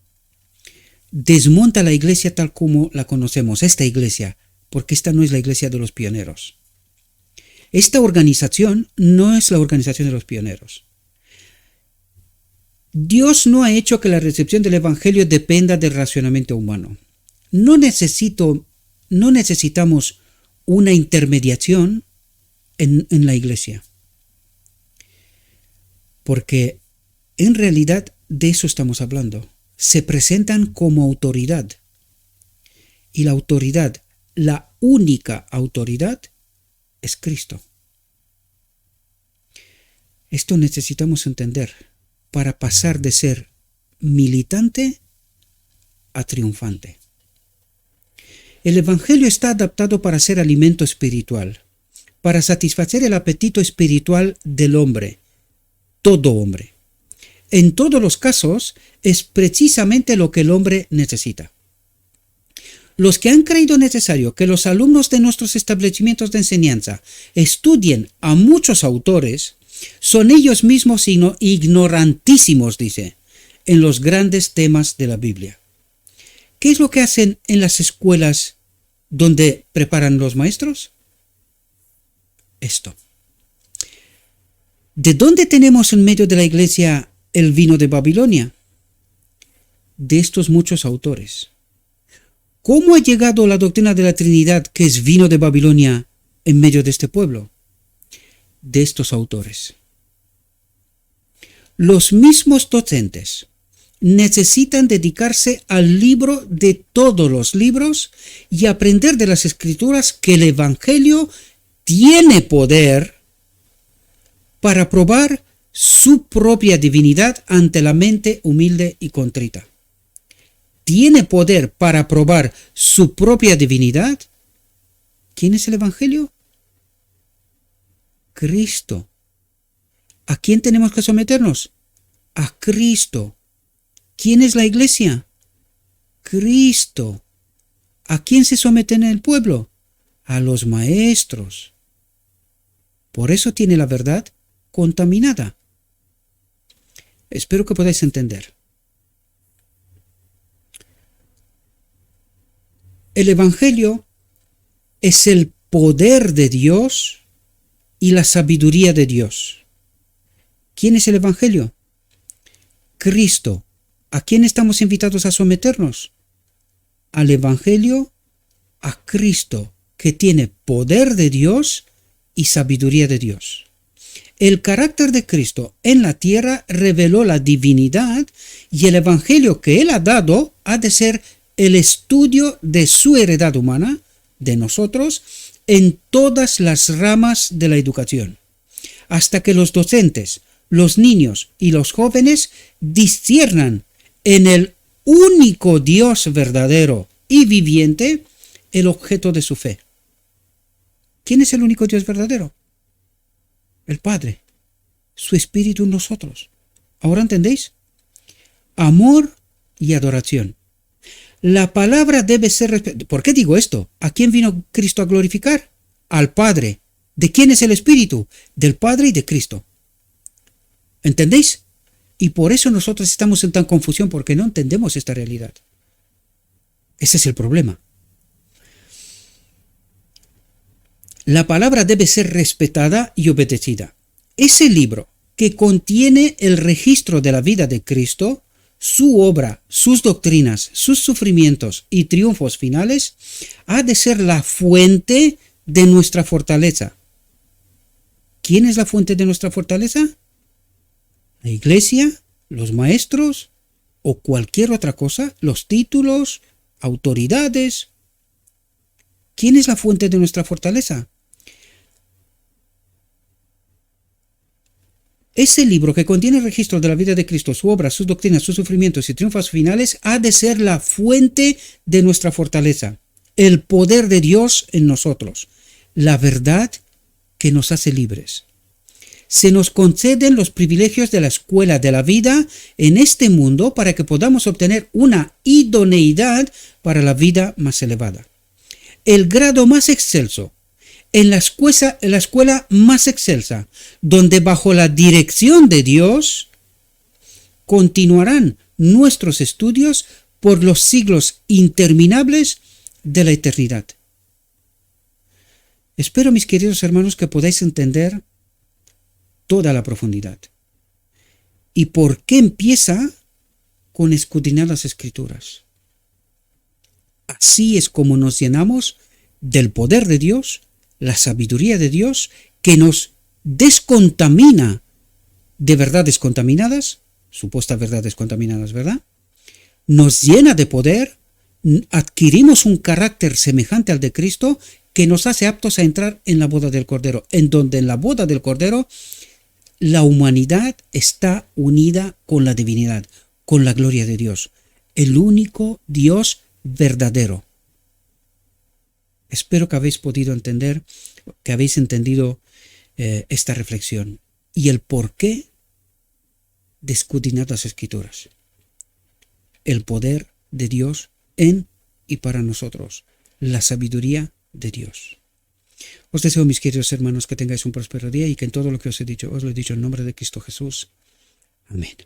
desmonta la iglesia tal como la conocemos, esta iglesia, porque esta no es la iglesia de los pioneros. Esta organización no es la organización de los pioneros. Dios no ha hecho que la recepción del Evangelio dependa del racionamiento humano. No necesitamos una intermediación en la iglesia, porque en realidad de eso estamos hablando. Se presentan como autoridad, y la autoridad, la única autoridad, es Cristo. Esto necesitamos entender para pasar de ser militante a triunfante. El Evangelio está adaptado para ser alimento espiritual, para satisfacer el apetito espiritual del hombre, todo hombre. En todos los casos es precisamente lo que el hombre necesita. Los que han creído necesario que los alumnos de nuestros establecimientos de enseñanza estudien a muchos autores son ellos mismos ignorantísimos, dice, en los grandes temas de la Biblia. ¿Qué es lo que hacen en las escuelas donde preparan los maestros? Esto. ¿De dónde tenemos en medio de la iglesia el vino de Babilonia? De estos muchos autores. ¿Cómo ha llegado la doctrina de la Trinidad, que es vino de Babilonia, en medio de este pueblo? De estos autores. Los mismos docentes necesitan dedicarse al libro de todos los libros y aprender de las Escrituras que el Evangelio tiene poder para probar su propia divinidad ante la mente humilde y contrita. ¿Tiene poder para probar su propia divinidad? ¿Quién es el Evangelio? Cristo. ¿A quién tenemos que someternos? A Cristo. ¿Quién es la iglesia? Cristo. ¿A quién se somete en el pueblo? A los maestros. Por eso tiene la verdad contaminada. Espero que podáis entender. El Evangelio es el poder de Dios y la sabiduría de Dios. ¿Quién es el Evangelio? Cristo. ¿A quién estamos invitados a someternos? Al Evangelio, a Cristo, que tiene poder de Dios y sabiduría de Dios. El carácter de Cristo en la tierra reveló la divinidad y el Evangelio que Él ha dado ha de ser el estudio de su heredad humana, de nosotros, en todas las ramas de la educación, hasta que los docentes, los niños y los jóvenes disciernan en el único Dios verdadero y viviente el objeto de su fe. ¿Quién es el único Dios verdadero? El Padre, su Espíritu en nosotros. ¿Ahora entendéis? Amor y adoración. La palabra debe ser... ¿Por qué digo esto? ¿A quién vino Cristo a glorificar? Al Padre. ¿De quién es el Espíritu? Del Padre y de Cristo. ¿Entendéis? Y por eso nosotros estamos en tan confusión, porque no entendemos esta realidad. Ese es el problema. La palabra debe ser respetada y obedecida. Ese libro que contiene el registro de la vida de Cristo, su obra, sus doctrinas, sus sufrimientos y triunfos finales, ha de ser la fuente de nuestra fortaleza. ¿Quién es la fuente de nuestra fortaleza? ¿La iglesia? ¿Los maestros? ¿O cualquier otra cosa? ¿Los títulos? ¿Autoridades? ¿Quién es la fuente de nuestra fortaleza? Ese libro que contiene el registro de la vida de Cristo, su obra, sus doctrinas, sus sufrimientos y triunfos finales, ha de ser la fuente de nuestra fortaleza, el poder de Dios en nosotros, la verdad que nos hace libres. Se nos conceden los privilegios de la escuela de la vida en este mundo para que podamos obtener una idoneidad para la más elevada. El grado más excelso, en la escuela más excelsa, donde bajo la dirección de Dios continuarán nuestros estudios por los siglos interminables de la eternidad. Espero, mis queridos hermanos, que podáis entender toda la profundidad. ¿Y por qué empieza con escudriñar las Escrituras? Así es como nos llenamos del poder de Dios, la sabiduría de Dios, que nos descontamina de verdades contaminadas, supuestas verdades contaminadas, ¿verdad? Nos llena de poder, adquirimos un carácter semejante al de Cristo que nos hace aptos a entrar en la boda del Cordero, en donde en la boda del Cordero la humanidad está unida con la divinidad, con la gloria de Dios, el único Dios verdadero. Espero que habéis podido entender, que habéis entendido esta reflexión y el porqué de escudriñar las Escrituras. El poder de Dios en y para nosotros, la sabiduría de Dios. Os deseo, mis queridos hermanos, que tengáis un próspero día y que en todo lo que os he dicho, os lo he dicho en nombre de Cristo Jesús. Amén.